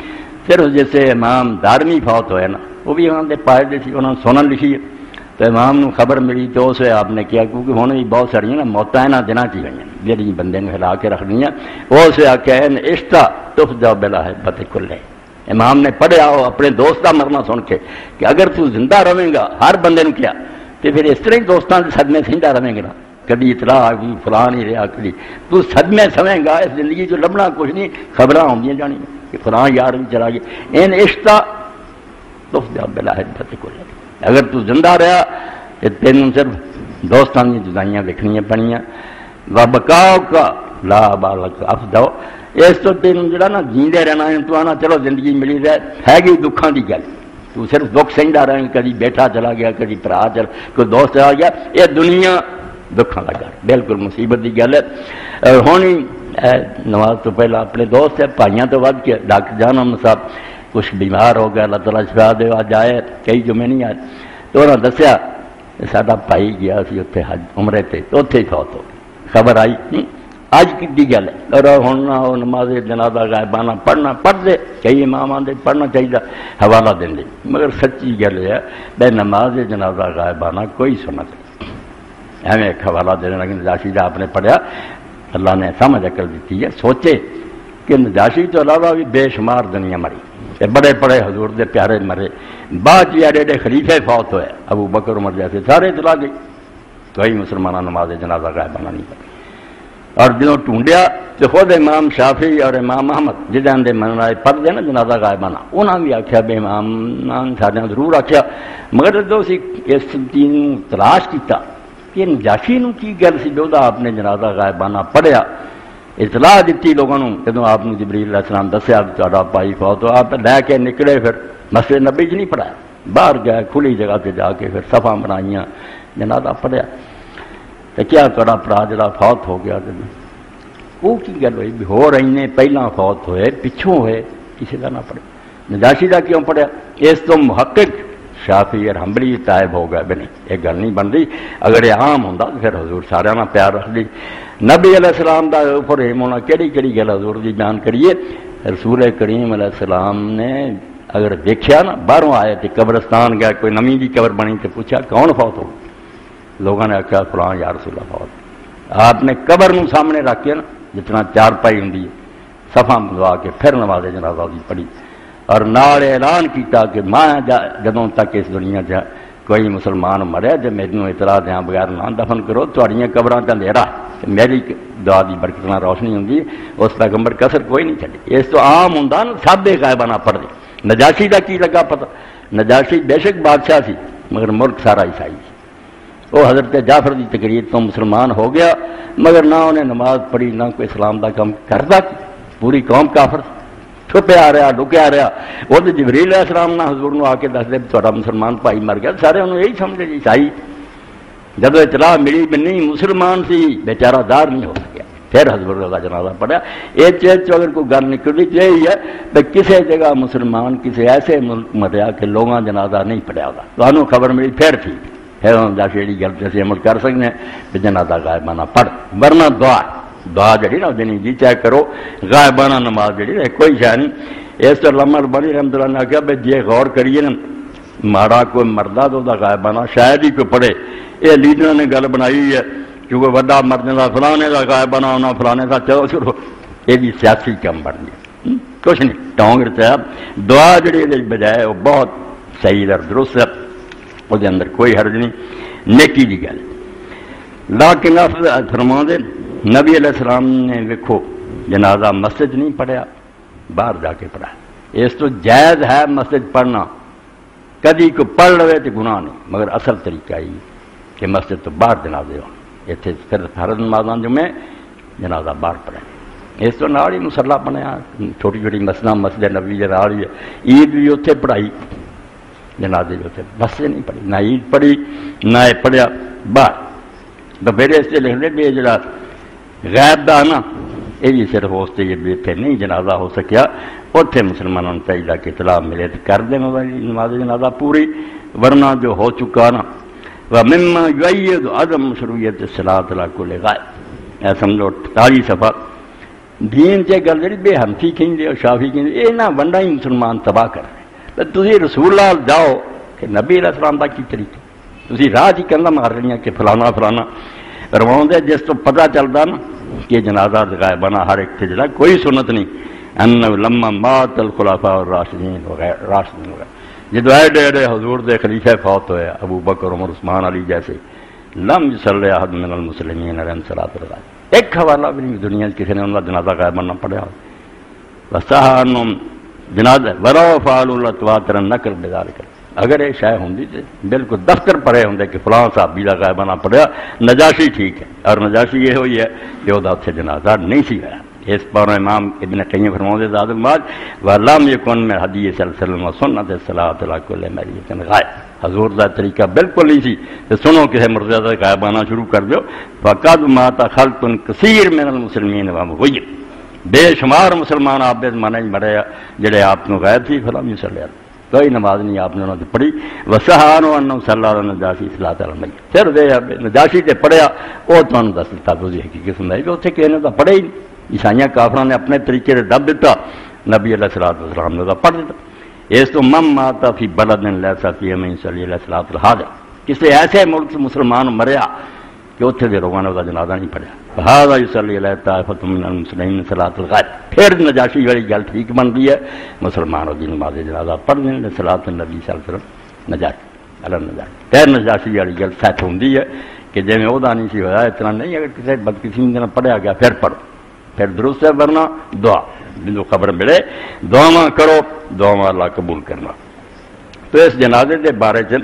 صرف جیسے امام دارمی فوت ہوئے نا وہ بھی انہوں نے پائے دے سی انہوں نے سنن لکھی ہے تو امام نے خبر ملی تو اسے آپ نے کیا کیونکہ ہونے بھی بہت ساری نا موتیں نا دنوں چ گئی جی بندے نے ہلا کے رکھ دیا وہ اسے آخیا عشتہ تف جاؤ بلا ہے پتہ کھلے. امام نے پڑھیا ہو اپنے دوست کا مرنا سن کے کہ اگر تو زندہ رہیں گا ہر بندے نے کیا تو پھر اس طرح ہی دوستوں کے صدمے زندہ رہیں گا نا کبھی اطلاع آ گئی فلاں نہیں رہا کبھی تو صدمے سمیں گا اس زندگی جو لبنا کچھ نہیں خبر آدی جانی کہ فلاں یار بھی چلا گیا ان عشتہ تف جاؤ بلا ہے پتہ کھلے. اگر تو زندہ رہا تو تینوں صرف دوستوں کی جدائیاں لکھنیاں پڑیاں وبکاؤ کا لا بالک افدو اس تو تینوں جڑا نا جیندے رہنا ہے تو آنا چلو زندگی ملی رہے ہے گی دکھاں دی گل تو صرف دکھ سہندا رہے کدی بیٹا چلا گیا کدی بھرا چل کوئی دوست چلا گیا یہ دنیا دکھاں لگا بالکل مصیبت دی گل ہے. ہونی نماز تو پہلا اپنے دوست ہے بھائیاں تو ود کے ڈاکٹر جان احمد صاحب کچھ بیمار ہو گیا اللہ تعالیٰ شفا دے آج آئے کئی جمعے نہیں آئے تو انہوں نے دسیا ساڈا بھائی گیا سی اتنے حج عمرے تے تو اتنے ہی فوت ہو خبر آئی اج کی گل ہے. اور ہوں نماز جنازہ غائبانہ پڑھنا پڑھتے کئی امام آدھے پڑھنا چاہیے حوالہ دیں مگر سچی گل ہے بے نماز جنازہ غائبانہ کوئی سنت ایویں ایک حوالہ دینے لگے راشدہ آپ نے پڑھیا اللہ نے سمجھ عقل دیتی ہے سوچے کہ کہ نجاشی تو علاوہ بھی بے شمار دنیا مری، بڑے بڑے حضور دے پیارے مرے، بعد ایڈے ایڈے خلیفے فوت ہوئے، ابو بکر عمر جیسے سارے چلا گئی، کوئی مسلمانہ نماز جنازہ غائبانہ نہیں پڑھی۔ اور جدوں ٹونڈیا تو خود امام شافعی اور امام احمد جداں دے منائے پڑھتے نا جنازہ غائبانہ، انہاں بھی آخیا بے امام ساڈیاں ضرور آخیا، مگر جدوں اسی اس چیز تلاش کیتا کہ نجاشی نو کی گل سی جو آپ نے جنازہ غائبانہ پڑھیا، اطلاع دیتی لوگوں نے، جدوں آپ نے جبریل علیہ السلام دسیا تہاڈا بھائی فوت ہوا، آپ لے کے نکلے، پھر مسجد نبی چ نہیں پڑھایا، باہر گئے کھلی جگہ تے جا کے پھر صفاں بنائیاں، جنازہ پڑھیا۔ تو کیا تہاڈا بھرا جڑا فوت ہو گیا وہ کی گل ہوئی بھی ہو رہی نے پہلاں فوت ہوئے پچھوں ہوئے کسی کا نہ پڑھے، نجاشی کا کیوں پڑھیا؟ اس تو محقق شافعی اور حنبلی طائب ہو گئے، نہیں یہ گل نہیں بن رہی، اگر یہ عام ہوں تو پھر حضور سارے نہ پیار رکھ دی، نبی علیہ السلام کا فریم ہونا کہڑی کہڑی گل حضور دی بیان کریے۔ رسول کریم علیہ السلام نے اگر دیکھا نا باہروں آئے تو قبرستان گیا، کوئی نمی جی قبر بنی تو پوچھا کون فوت ہو، لوگوں نے آخیا فلاں یا رسول اللہ فوت۔ آپ نے قبر نو سامنے رکھ کے نا جتنا چار پائی ہوں صفا بنوا کے پھر نماز جنازہ دی پڑھی، اور نال اعلان کیتا کہ میں جدوں تک اس دنیا چ کوئی مسلمان مریا جب میرے اطلاع دیاں بغیر نہ دفن کرو تہاڈیاں قبراں تے اندھیرا، میری دعا دی برکت نال روشنی ہوندی، اس پیغمبر کسر کوئی نہیں چھڈی۔ اس تو عام ہوندا نا سب غائبانہ پڑھ دے۔ نجاشی دا کی لگا پتہ؟ نجاشی بے شک بادشاہ سی مگر ملک سارا عیسائی سی، وہ حضرت جعفر کی تقریر تو مسلمان ہو گیا، مگر نہ انہیں نماز پڑھی نہ کوئی اسلام کا کام کرتا، پوری قوم کافر چھپیا رہا لکیا رہا۔ وہ تو جبریل علیہ السلام نہ حضور نو آ کے دس دے تھوڑا مسلمان بھائی مر گیا، سارے انہوں یہی سمجھے عیسائی۔ جب اطلاع ملی بھی نہیں مسلمان سی بیچارہ دار نہیں ہو سکیا، پھر حضور کا جنازہ پڑھا۔ یہ چیز اگر کوئی گل نکلی تو یہی ہے کہ کسی جگہ مسلمان کسی ایسے ملک مریا کہ لوگوں جنازہ نہیں پڑھیا ہوگا، تو خبر ملی پھر تھی، پھر جا کے جی گل سے عمل کر سکتے ہیں کہ جنازہ غائبانہ پڑھ، ورنہ دعا جڑی نا دینی جی چاہے کرو، غائبانہ نماز جڑی ہے کوئی شاید نہیں۔ اس تو علامہ البانی رحمۃ اللہ نے آخیا بھائی جی غور کریے نا ماڑا کوئی مردہ تو غائبانہ شاید ہی کوئی پڑھے، یہ لیڈر نے گل بنائی ہے کیونکہ وڈا مرد کا فلانے کا غائبانہ ہونا فلانے کا، چلو چلو یہ بھی سیاسی کام بن گیا، کچھ نہیں ٹونگ رچایا۔ دعا جڑی بجائے وہ بہت صحیح اور درست ہے، وہ اندر کوئی حرج نہیں، نیکی کی گل۔ لیکن فرما دے نبی علیہ السلام نے ویکھو جنازہ مسجد نہیں پڑھیا، باہر جا کے پڑھا۔ اس تو جائز ہے مسجد پڑھنا، کدی کو پڑھ لوے تو گناہ نہیں، مگر اصل طریقہ ہی کہ مسجد تو باہر جنازے ہو، اتنے پھر فرض نمازاں جمعے جنازہ باہر پڑھیں۔ اس تو نال ہی مسلح بنیا، چھوٹی چھوٹی مسجد نبی کے نال ہی، عید بھی اتنے پڑھائی، جنازے جو تھے بس سے نہیں پڑھی، نہ عید پڑھی نہ پڑھیا باہر۔ تو پھر اس سے لکھ لے بھی جڑا غیب دا نا یہ بھی صرف اس سے اتنے نہیں جنازہ ہو سکیا، اتنے مسلمانوں کو چاہیے کہ اطلاع ملے تو کر دیں نماز جنازہ پوری، ورنہ جو ہو چکا نا وَمِمَّا يُؤَيِّدُ عَدَمُ مشروعیت الصلاۃ علی کل غائب، اے سمجھو 48 صفحہ دین سے گل جی بے ہمفی کھینچے اور شافی کھینچے، یہ نہ ونڈا ہی مسلمان تباہ کر رہے۔ تھی رسول اللہ جاؤ کہ نبی علیہ السلام کا کی طریقہ، تھی راہ ہی کہنا مار رہی ہیں کہ فلانا فلانا رواؤں دے، جس تو پتہ چلتا نا کہ جنازہ غائبانہ ہر ایک سے جڑا کوئی سنت نہیں، ان لما مات الخلفاء الراشدین وغیرہ جدو ایڈے ایڈے حضور دے خلیفہ فوت ہوئے ابو بکر عمر عثمان علی جیسے، لم یصلی احد من المسلمین علیہ الصلاۃ والسلام، ایک حوالہ بھی نہیں دنیا کسی نے ان کا جنازہ غائبانہ پڑھا۔ وصحانم جنازہ ورو فعلوا الاتواتر نقل بذالک، اگر یہ شے ہوندی تے بالکل دفتر پڑے ہوندے کہ فلاں صحابی دا غائبانہ پڑھیا، نجاشی ٹھیک ہے، اور نجاشی یہ ہوئی ہے کہ وہ اتنے جنازہ نہیں سی ہوا۔ اس پر امام ابن قیم فرماتے زاد المعاد ولم یکن من حدیث صلی اللہ علیہ وسلم سنت الصلاۃ علی کل میت غائب، حضور دا طریقہ بالکل نہیں سی کہ سنو کسی مردے دا غائبانہ شروع کر دیو۔ فقد مات خلق کثیر من المسلمین ومغیب، بے شمار مسلمان آپ دے زمانے مرے جڑے آپ کو غائب تھی، فلم یصلی کوئی نماز نہیں آپ نے انہوں نے پڑھی۔ وصحانو انہو صلی اللہ علیہ نجاشی صلاۃ علی المیت، پھر دے نجاشی تے پڑھیا وہ تمہیں دس دیتا تو حقیقت سنائی کہ اتنے کہنے تو پڑھے ہی نہیں، عیسائیاں کافروں نے اپنے طریقے سے دب دیتا، نبی علیہ السلام نے پڑھ دیتا۔ اس تو مم ماتا فی بلد لیسا فیہ من صلی علیہ السلام الحاضر، کسی ایسے ملک سے مسلمان مریا کہ اتنے دے لوگوں نے وہ جنازہ نہیں پڑھیا. ہاذا یصلی علیہ طائفۃ من المسلمین صلاۃ الغائب. پھر نجاشی والی گل ٹھیک بنتی ہے، مسلمان وہ نماز جنازہ پڑھ دیں صلاۃ النبی صلی اللہ علیہ وسلم نجاشی نجاشی. پھر نجاشی والی گل سیٹ ہوتی ہے کہ جی میں وہ نہیں سی ہوا اتنا نہیں، اگر کسی بدقسمی دن پڑھیا گیا پھر پڑھو، پھر درست ہے، ورنہ دعا جو خبر ملے دعا کرو، دعا اللہ قبول کرنا. تو اس جنازے کے بارے چ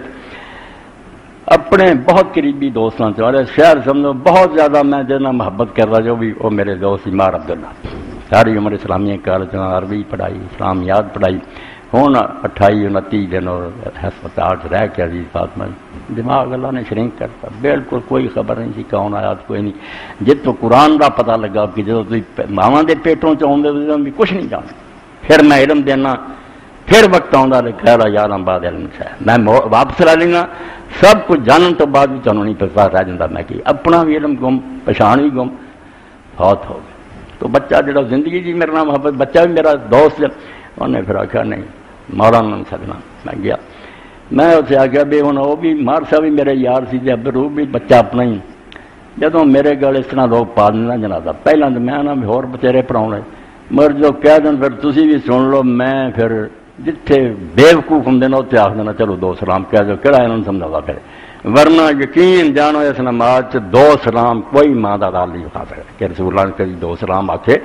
اپنے بہت قریبی دوستوں سے شہر سمجھو بہت زیادہ میں جتنا محبت کر رہا جو بھی وہ میرے دوست عمار عبداللہ، ساری عمر اسلامیہ کالج عربی پڑھائی، اسلامیات پڑھائی، ہوں 28-29 دن اور ہسپتال رہ کے عزیز فاطمہ دماغ اللہ نے شرنک کرتا، بالکل کوئی خبر نہیں سی کون آیا کوئی نہیں. جب تو قرآن کا پتہ لگا کہ جب ماواں دے پیٹوں چاہتے بھی کچھ نہیں جانتے، پھر میں علم دینا، پھر وقت آتا خیر یار بعد علم سے میں واپس لا لینا. سب کچھ جانن تو بعد بھی تمہیں نہیں پتا رہ جاتا میں کہ اپنا بھی علم گم، پچھان بھی گم، فوت ہو گیا. تو بچہ جڑا زندگی جی میرے نام محبت بچہ بھی میرا دوست ہے، انہیں پھر آخیا نہیں مارا نہیں سکنا. میں گیا، میں اسے آخیا بھی ہوں وہ بھی مار صاحب بھی میرے یار سی ابرو بھی بچہ اپنا ہی. جدوں میرے گل اس طرح لوگ پا دینا جنازہ پہلے تو میں بھی ہور بچیرے پڑھاؤنے مگر جو کہہ دیں پھر تسی بھی سن لو. میں پھر جتھے بیوقوف ہوں نا اتنے آخ دینا چلو دو سلام کہہ دو کہڑا انہوں نے سمجھا پھر، ورنہ یقین جانو اس نماز دو سلام کوئی ماں کا دال نہیں کھا سکتا کہ رسول اللہ نے کبھی دو سلام آکھے.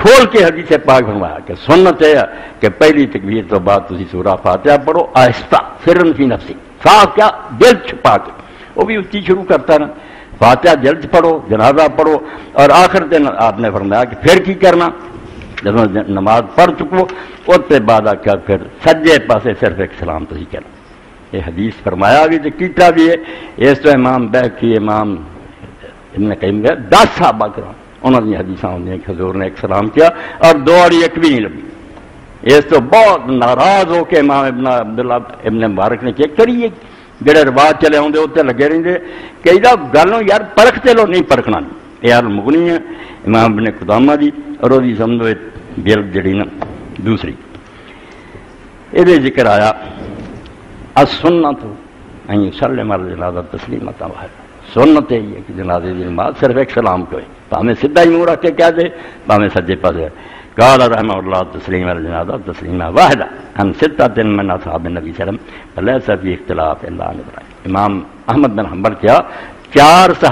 کھول کے حدیث پاک فرمایا کہ سنت ہے کہ پہلی تکبیر تو بعد تسی سورہ فاتحہ پڑھو آہستہ سرن فی نفسی، صاف کیا دل چھپا کے، وہ بھی اچھی شروع کرتا نا فاتحہ دل چ پڑھو جنازہ پڑھو. اور آخر دن آپ نے فرمایا کہ پھر کی کرنا جب نماز پڑھ چکو اس کے بعد آخیا پھر سجے پاسے صرف ایک سلام تو ہی کرنا. یہ حدیث فرمایا بھی تو کیتا بھی ہے. اس تو امام بیہقی امام ابن قیم گئے 10 صحابہ کرام انہوں نے حدیث ہوندی کہ حضور نے ایک سلام کیا اور دو اور ایک بھی نہیں لگی. اس تو بہت ناراض ہو کے امام ابن عبداللہ ابن مبارک نے چیک کریے جڑے رواج چلے آتے اتنے لگے رہتے کئی گلوں یار پرکھتے لو نہیں پرکھنا نہیں. یار مغنی ہے امام ابن قدامہ دی اور وہ سمجھو گل جڑی نا دوسری یہ ذکر آیا السنت ان یسلم علی الجنازہ تسلیمۃ واحدہ. سنت یہ ہے کہ جنازے کی نماز صرف ایک سلام کو ہے، بھاویں سیدھا ہی منہ رکھ کے کہہ دے بھاویں سجے پاسے. قال رحمہ اللہ تسلیم علی الجنازہ تسلیمہ واحدہ عن ستۃ من اصحاب النبی صلی اللہ علیہ وسلم فلیس فی اختلاف الا عن ابراہیم. امام احمد بن حنبل کیا 6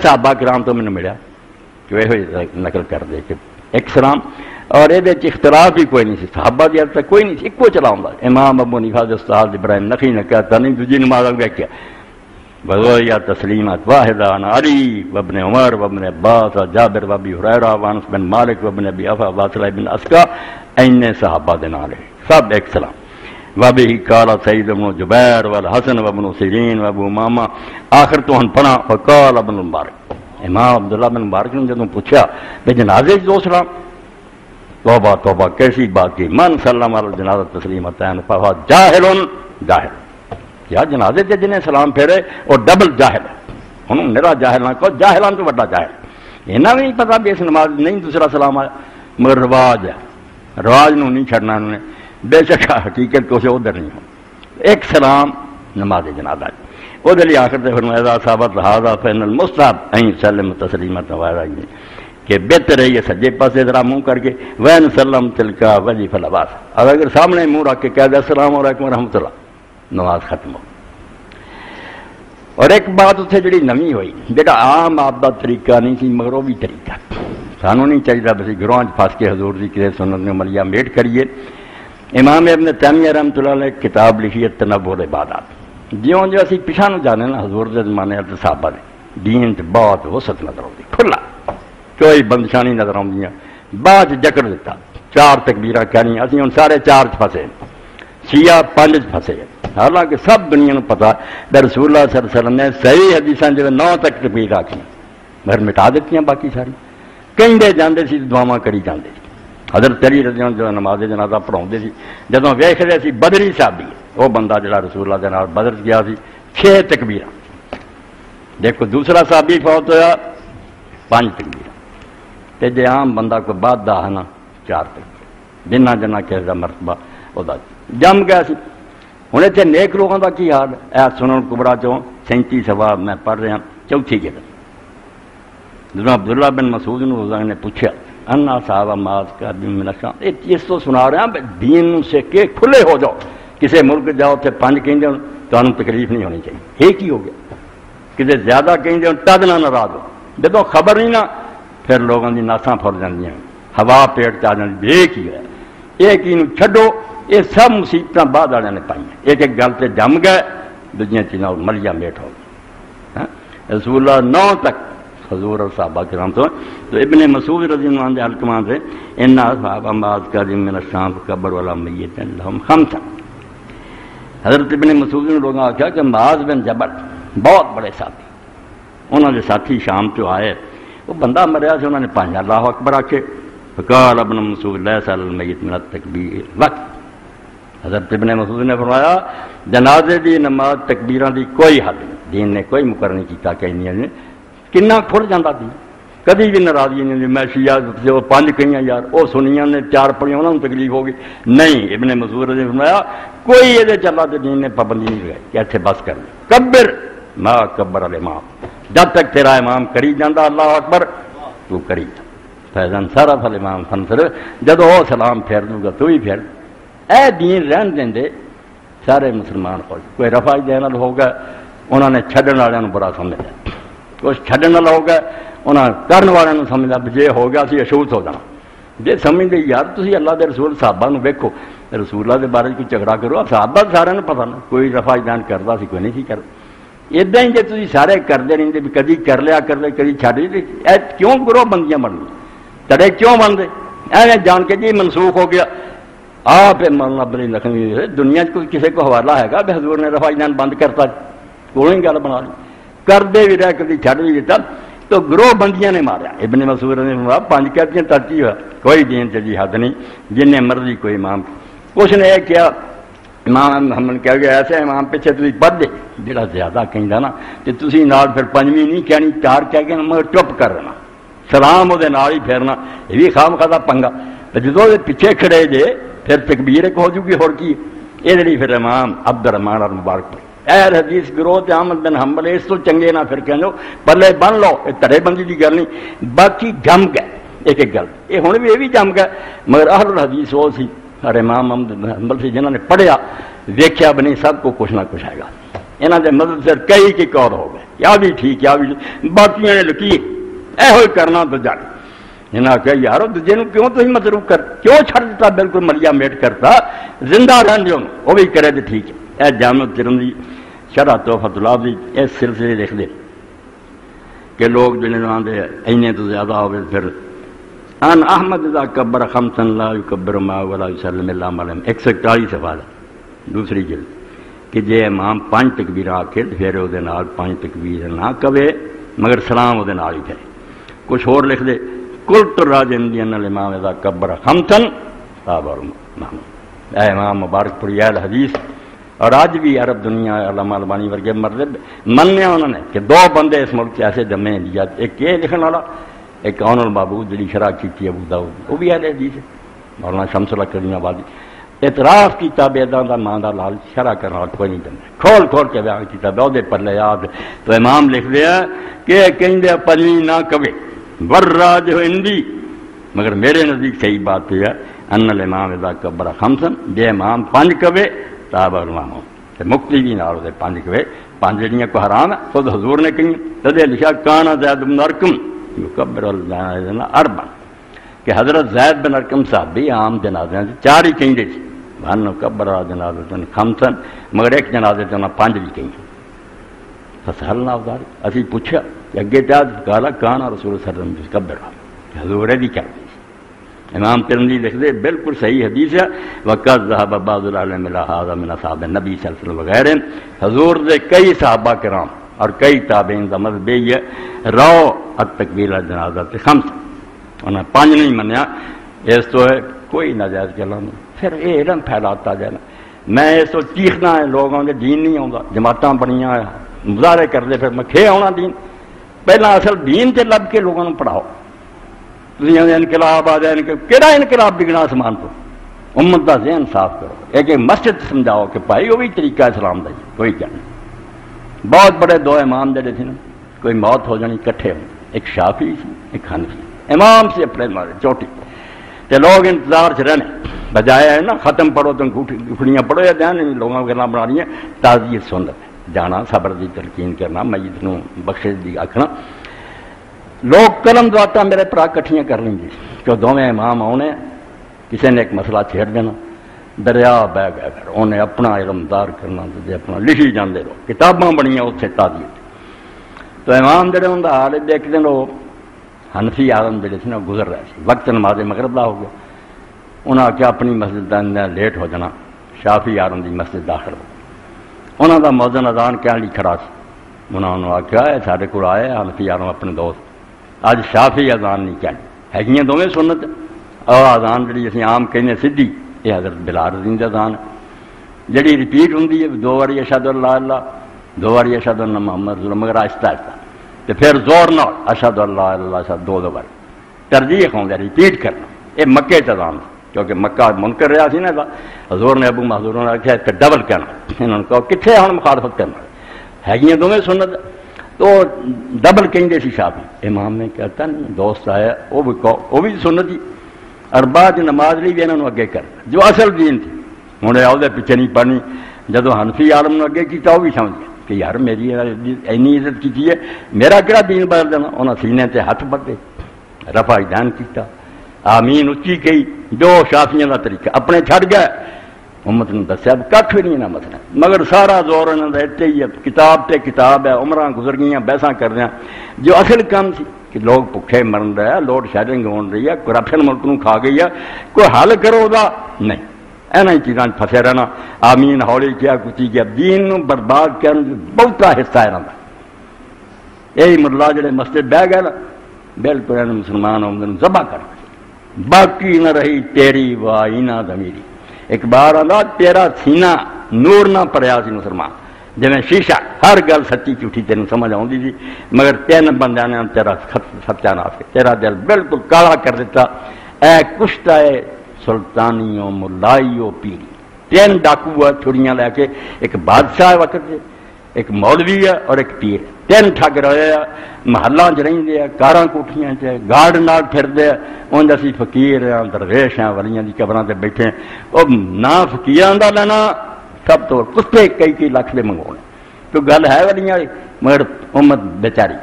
صحابہ کرام تو میں نے ملیا کہ وہ نقل کر دے کہ ایک سلام اور یہ اختلاف بھی کوئی نہیں سی صحابہ کی حد تک کوئی نہیں سی ایک چلاؤں گا. امام ابو حنیفہ استاد ابراہیم نخعی نے کہتا نہیں دوسری نماز کیا بغویا تسلیمات واحدہ عن علی وابن عمر وابن عباس وجابر وابی ہریرہ وانس بن مالک وابن ابی اوفا واصلہ بن اسقا این صحابہ دے نال سب ایک سلام. وابی قال سعید بن جبیر والحسن وابن سیرین وابو امامہ آخر تو ہن پڑھا فقال ابن مبارک. امام عبداللہ بن مبارک نے جدوں پوچھا بے جنازے دو سلام، توبہ توبہ کیسی بات کی، من سلم علی الجنازہ تسلیمتین فہو جاہل جاہل. کیا جنازے تے جنہیں سلام پھیرے اور ڈبل جاہل ہے. انہوں میرا جاہل نہ کہو، جاہلان تو بڑا جاہل. انہاں بھی نہیں پتا بھی اس نماز نہیں دوسرا سلام آیا مگر رواج ہے، رواج نو نہیں چھڑنا انہوں نے. بے شک حقیقت کو سے ادھر نہیں ہو ایک سلام نماز جنازہ وہ دلی آخر سے فرمایا صحابت لہٰذا فإن المستحب ان یسلم تسلیمۃ واحدہ کہ بہتر ہے یہ سجے پاسے ذرا منہ کر کے وین سلم تلکا وظیفہ لباس. اور اگر سامنے منہ رکھ کے کہہ دے السلام علیکم ورحمۃ اللہ نماز ختم ہو. اور ایک بات اتنے جڑی نمی ہوئی بیٹا عام آپ کا طریقہ نہیں سی مگر وہ بھی طریقہ سانوں نہیں چاہیے بس گروہ پھنس کے حضور کی کسی سنت عملیہ میٹ کریے. امام ابن تیمیہ رحمۃ اللہ علیہ کتاب لکھی ہے تنوع العبادات. جیوں جو اسی پیچھا نو جانے نا حضور کے زمانے صحابہ نے دین بہت وسعت نظر آتی کھلا کوئی بندشانی نظر آدی بعد جکڑ دیتا 4 تکبیراں کہنی اسی ہوں سارے 4 پھسے شیعہ 5 پھسے. حالانکہ سب دنیا کو پتا رسول اللہ صلی اللہ علیہ وسلم نے صحیح حدیثاں جو 9 تک تکبیر آخی مگر مٹا دیتی باقی ساری کہیں جاندے سی دعاواں کری جاندے سی. حضرت علی رضی اللہ عنہ جو نماز جنازہ پڑھاؤندے سی جدوں ویکھدے سی بدری صحابی وہ بندہ جڑا رسول اللہ دے نال بدر گیا سی 6 تکبیراں. دیکھو دوسرا صحابی فوت ہویا 5 تکبیراں تے جے عام بندہ کو بعد دا ہے نا 4 تکبیر جنہ جنہ کس دا مرتبہ وہ جم گیا سی. ہوں اتنے نیک لوگوں کا کی حال ہے سنن کبرا چوں 37 سوا میں پڑھ رہا چوتھی گل جب عبداللہ بن مسعود نے پوچھا انا صحابہ ماز کا من الشام، اس تو سنا رہے ہیں دین سے کہ کھلے ہو جاؤ، کسی ملک جاؤ تے پانچ کہیں تمہیں تکلیف نہیں ہونی چاہیے، ایک ہی ہو گیا، کسی زیادہ کہیں تد نہ ناراض ہو، جب خبر نہیں نا پھر لوگوں کی ناساں پھر جاندیاں، ہوا پیٹ چ آ جاتی، ایک ہی ہے، ایک ہی چھڈو، یہ سب مصیبت بعد والے نے پائی، ایک ایک گل سے جم گئے، دوجیاں چیزاں ملیا میٹ ہو گئی۔ رسول اللہ 9 تک حضور اور صحابہ کرام تو ابن مسعود رضی اللہ عنہ حلقمان سے ان صحابہ معاذ کا من الشام قبر والا میت لهم 5۔ حضرت ابن مسعود نے لوگوں آخیا کہ معاذ بن جبل بہت بڑے ساتھی، انہوں نے ساتھی شام تو آئے، وہ بندہ مریا سے انہوں نے 5 اللہ اکبر آکھے، فقال ابن مسعود لیس علی المیت من التکبیر وقت۔ حضرت ابن مسعود نے فرمایا جنازے دی نماز تکبیراں دی کوئی حد نہیں، دین نے کوئی مقرر نہیں کیتا کہ کنا کھل جاتا تھی، کدی بھی ناراضگی نہیں ہوئی، میں شیعہ جو 5 کہیں یار وہ سنیاں نے 4 پڑھیاں انہوں نے تکلیف ہوگی، نہیں، ابن مسعود نے فرمایا کوئی یہ چلا تو دین نے پابندی نہیں لگائی کہ اتنے بس کر کبر ما کبر الامام، جب تک تیرا امام کری جانا اللہ اکبر تو کری جا، فیضان سارا فل امام فنسر، جب وہ سلام پھیر دوں گا تو ہی پھیر، اے دین رہن دیں دے سارے مسلمان خوش، کوئی رفع دینا ہوگا انہوں نے چھڈن والوں برا سمجھا، کچھ چھڈن والا ہوگا انہوں نے کرن والوں سمجھا جی ہو گیا سی اشوت ہو جانا، جی سمجھتے یار تھی اللہ کے رسول صحابہ ویکو، رسول اللہ کے بارے کوئی جھگڑا کرو، صحابہ سارے پتا نا کوئی رفع دین کرتا سی کوئی نہیں سی کرتا، ادا ہی جی تھی سارے کرتے رہتے بھی کدی کر لیا کرتے کدی چھڈ اے کیوں گروہ بندیاں بن گئی تڑے کیوں بنتے ایویں جان کے جی منسوخ ہو گیا، آپ مولانا بلی لکھنوی دنیا کوئی کسی کو حوالہ ہے گا بھی حضور نے رفع دین بند کرتا، کوئی گل بنا لی کرتے بھی رہے کدی چھڈ بھی دیتا، تو گروہ بندیاں نے ماریا، ابن مسعود نے 5 کہتے ہیں ترجیح ہوا کوئی دین چی حد نہیں، جن مرضی کوئی امام، کچھ نے یہ کیا امام محمد کہہ گیا ایسے امام پیچھے تھی پڑھ دے جڑا زیادہ کہہ نا تو تھی نال پھر 5ویں نہیں کہنی 4 کہہ کے مگر چپ کر رہنا، سلام وہ ہی پھیرنا، یہ بھی خام خاصا پنگا، جدو پیچھے کھڑے جے پھر تکبیر ایک ہو جوگی ہو کی یہ جی پھر امام عبد الرحمان اور مبارک پڑھ اہل حدیث گروہ تے احمد بن حنبل اس تو چنگے نہ پھر کہو پلے بن لو، یہ تڑے بندی کی گل نہیں، باقی جم گئے ایک ایک گل، یہ ہوں بھی یہ بھی جم گئے، مگر اہل الحدیث وہ سی اور امام احمد بن حنبل سے جنہوں نے پڑھیا دیکھا بنی سب کو کچھ نہ کچھ آئے گا، یہاں کے مدد سے کئی کی کور ہو گئے، یا بھی ٹھیک یا بھی باقی نے لکی یہ کرنا تو جانے انہیں آخیا یار دوجے کیوں تھی مصروف کر کیوں چھڑ دیتا، بالکل ملیا میٹ کرتا، زندہ رہن دو وہ بھی کرے تو ٹھیک ہے۔ اے جامع ترمذی شرح تحفۃ العابدین اس سلسلے لکھ دے کہ لوگ جنہیں آتے اینے تو زیادہ ہوئے پھر ان احمد اذا کبر خمسا لا یکبر ما ولا یسلم الا علیہم 141 صفحہ دوسری جلد کہ جے امام 5 تکبیر آکھے پھر وہ 5 تکبیر نہ کہے مگر سلام وہ ہی کرے۔ کچھ اور لکھ دے قلت راجندی ان الامام اذا کبر خمسا تابع محمود، اے امام مبارک پوری اہل حدیث اور آج بھی عرب دنیا علامہ البانی ورگے مرد منیا انہوں نے کہ 2 بندے اس ملک سے ایسے جمے ہیں، ایک یہ لکھن والا ایک اون المعبود جی شرح کی ابو داؤد وہ بھی اہل حدیث ہے، مولانا شمس اللہ کریم آبادی اعتراف کیا بیداں دا ماں دا لال شرح کرنا والا کوئی نہیں جمے، کھول کھول کے بیان کیا بہتے پلے یاد تو امام لکھ دیا کہ کہیں 5 نہ کبے وراج ہندی، مگر میرے نزدیک صحیح بات یہ ہے ان الامام اذا کبر خمسا جے امام 5 کبے تابع امام مکتی بھی نال 5 کبے 5 جڑیاں کو حرام ہے خود حضور نے کہیں تدے لکھا کانا زید بن ارقم یکبر الجنازہ 4 کہ حضرت زید بن ارقم صحابی عام جنازے 4 ہی کہیں دے ون کبر جنازہ خمسا مگر ایک جنازے سے 5 بھی کہیں فسالنا افضل اسی پوچھا کہ اگے کالا کانا رسول صلی اللہ علیہ وسلم کبر حضور دی کر دی، امام ترمذی لکھ دے بالکل صحیح حدیث ہے وقت ذهب بعض العلماء الى هذا من اصحاب النبي صلی اللہ علیہ وسلم وغیرہ، حضور دے کئی صحابہ کرام اور کئی تابعین کا مذہب یہ ہے رو التکبیر الجنازہ 5 انہوں نے 5 نہیں منیا، اس تو ہے کوئی ناجائز گلا نہیں، پھر یہ علم پھیلاتا جانا، میں اس تو چیخنا ہے لوگوں کے دین نہیں آتا، جماعتاں بنیاں مظاہرے کرتے پھر میں کھے آنا دین، پہلا اصل دین تے لب کے لوگوں کو پڑھاؤ، انقلاب آ جائے کہڑا انقلاب بگنا آسمان کو، امت کا ذہن صاف کرو، ایک مسجد سمجھاؤ کہ بھائی وہ بھی طریقہ اسلام کا کوئی کیا نہیں، بہت بڑے 2 امام جڑے تھے نا کوئی موت ہو جانی کٹھے ہو ایک شافی سی ایک حنفی، امام سے اپنے مارے چوٹی تے لوگ انتظار چ رہنے بجائے ہے نا ختم پڑھو تو گھڑیاں پڑھو یا دھیان لوگوں گلا بنا رہی ہیں تعزیت سنت جانا صبر دی تلقین کرنا میت نو بخشش دی آکھنا لوگ قلم دعاتا میرے پرا کٹھیاں کر لیں گے کہ دونوں امام آنے کسی نے ایک مسئلہ چھیڑ دینا دریا بہ گیا پھر انہیں اپنا علمدار کرنا تو اپنا لکھی جاندے رہو کتاباں بنیاں اتنے تعزیت تو امام جڑے ان کا حال دیکھتے لو حنفی عالم جڑے سی نا گزر رہے سی وقت نماز مغرب دا ہو گیا انہاں آخیا اپنی مسجد کا لیٹ ہو جانا شافی عالم دی مسجد داخل ہو انہاں دا مؤذن اذان کہنے لئی کھڑا سی انہوں نے آخیا سارے کول آئے حنفی عالم اپنے دوست اج شافی اذان نہیں کہنی ہے دونوں سنت اور اذان جڑی اسی عام کہنے سدھی یہ حضرت بلال رضی دی اذان جڑی ریپیٹ ہوندی ہے 2 بار اشہد اللہ اللہ 2 بار اشہد ان محمد رسول مگر آہستہ آہستہ تو پھر زور نہ اشہد اللہ اللہ اشہد 2 بار ترجیح ہوندی ریپیٹ کرنا یہ مکے اذان کیونکہ مکہ منکر رہا سی نا حضور نے ابو محضور نے آخیا کہ ڈبل کہنا انہوں نے کہا کتنے ہوں مخالفت کرنا ہے دونوں سنت تو ڈبل کہیں سی شافی امام نے کہتا نہیں دوست آیا وہ بھی سنت ہی اور بعد نماز لی بھی انہوں نے اگے کر جو اصل دین تھی ہوں وہ پیچھے نہیں پڑھنی جدو حنفی عالم نے اگے کیا وہ بھی سمجھ گیا کہ یار میری اینی عزت کی ہے میرا کہڑا دین بدل دینا انہیں سینے تے ہاتھ بڑھے رفع دان کیتا آمین اچھی کہی جو شافیاں کا طریقہ اپنے چھڑ گئے امت نے دسیا کھ بھی نہیں مسئلہ مگر سارا زور انہوں نے اتنے ہی ہے کتاب تے کتاب ہے عمراں گزر گئی بحثاں کر رہے ہیں جو اصل کام سی کہ لوگ بھوکے مرن رہے ہیں لوڈ شیڈنگ ہو رہی ہے کرپشن ملک نو کھا گئی ہے کوئی حل کرو دا نہیں ایسا چیزاں پھسے رہنا آمین ہولی کیا کچی کیا دین نو برباد کرنے بہتا حصہ ہے رہا یہی ملا جڑے مسجد بہ گئے نا بالکل مسلمان آمدن ذبح کر باقی نہ رہی تیری وائنا ضمیری ایک بار آدھا تیرا سینہ نور نہ پڑیا سی مسلمان جی شیشہ ہر گل سچی جھوٹھی تین سمجھ آتی تھی مگر 3 بندیاں نے تیرا ستیا ناف کے تیرا دل بالکل کالا کر دیتا اے کشتا ہے سلطانیوں ملائیوں پیری 3 ڈاکو ہے چھڑیاں لے کے ایک بادشاہ ہے وقت سے ایک مولوی ہے اور ایک پیر 3 ٹھگ رہے ہیں محلہ چ رہتے ہیں کاراں کوٹھیاں چ گارڈ نال پھرتے ہیں انج اسی فقیر ہیں درویش ہیں ولیاں دی قبراں تے بیٹھے وہ نہ فقیراں دا لینا سب تو کتے کئی لاکھ دے منگوانے تو گل ہے ولیاں والی مگر امت بیچاری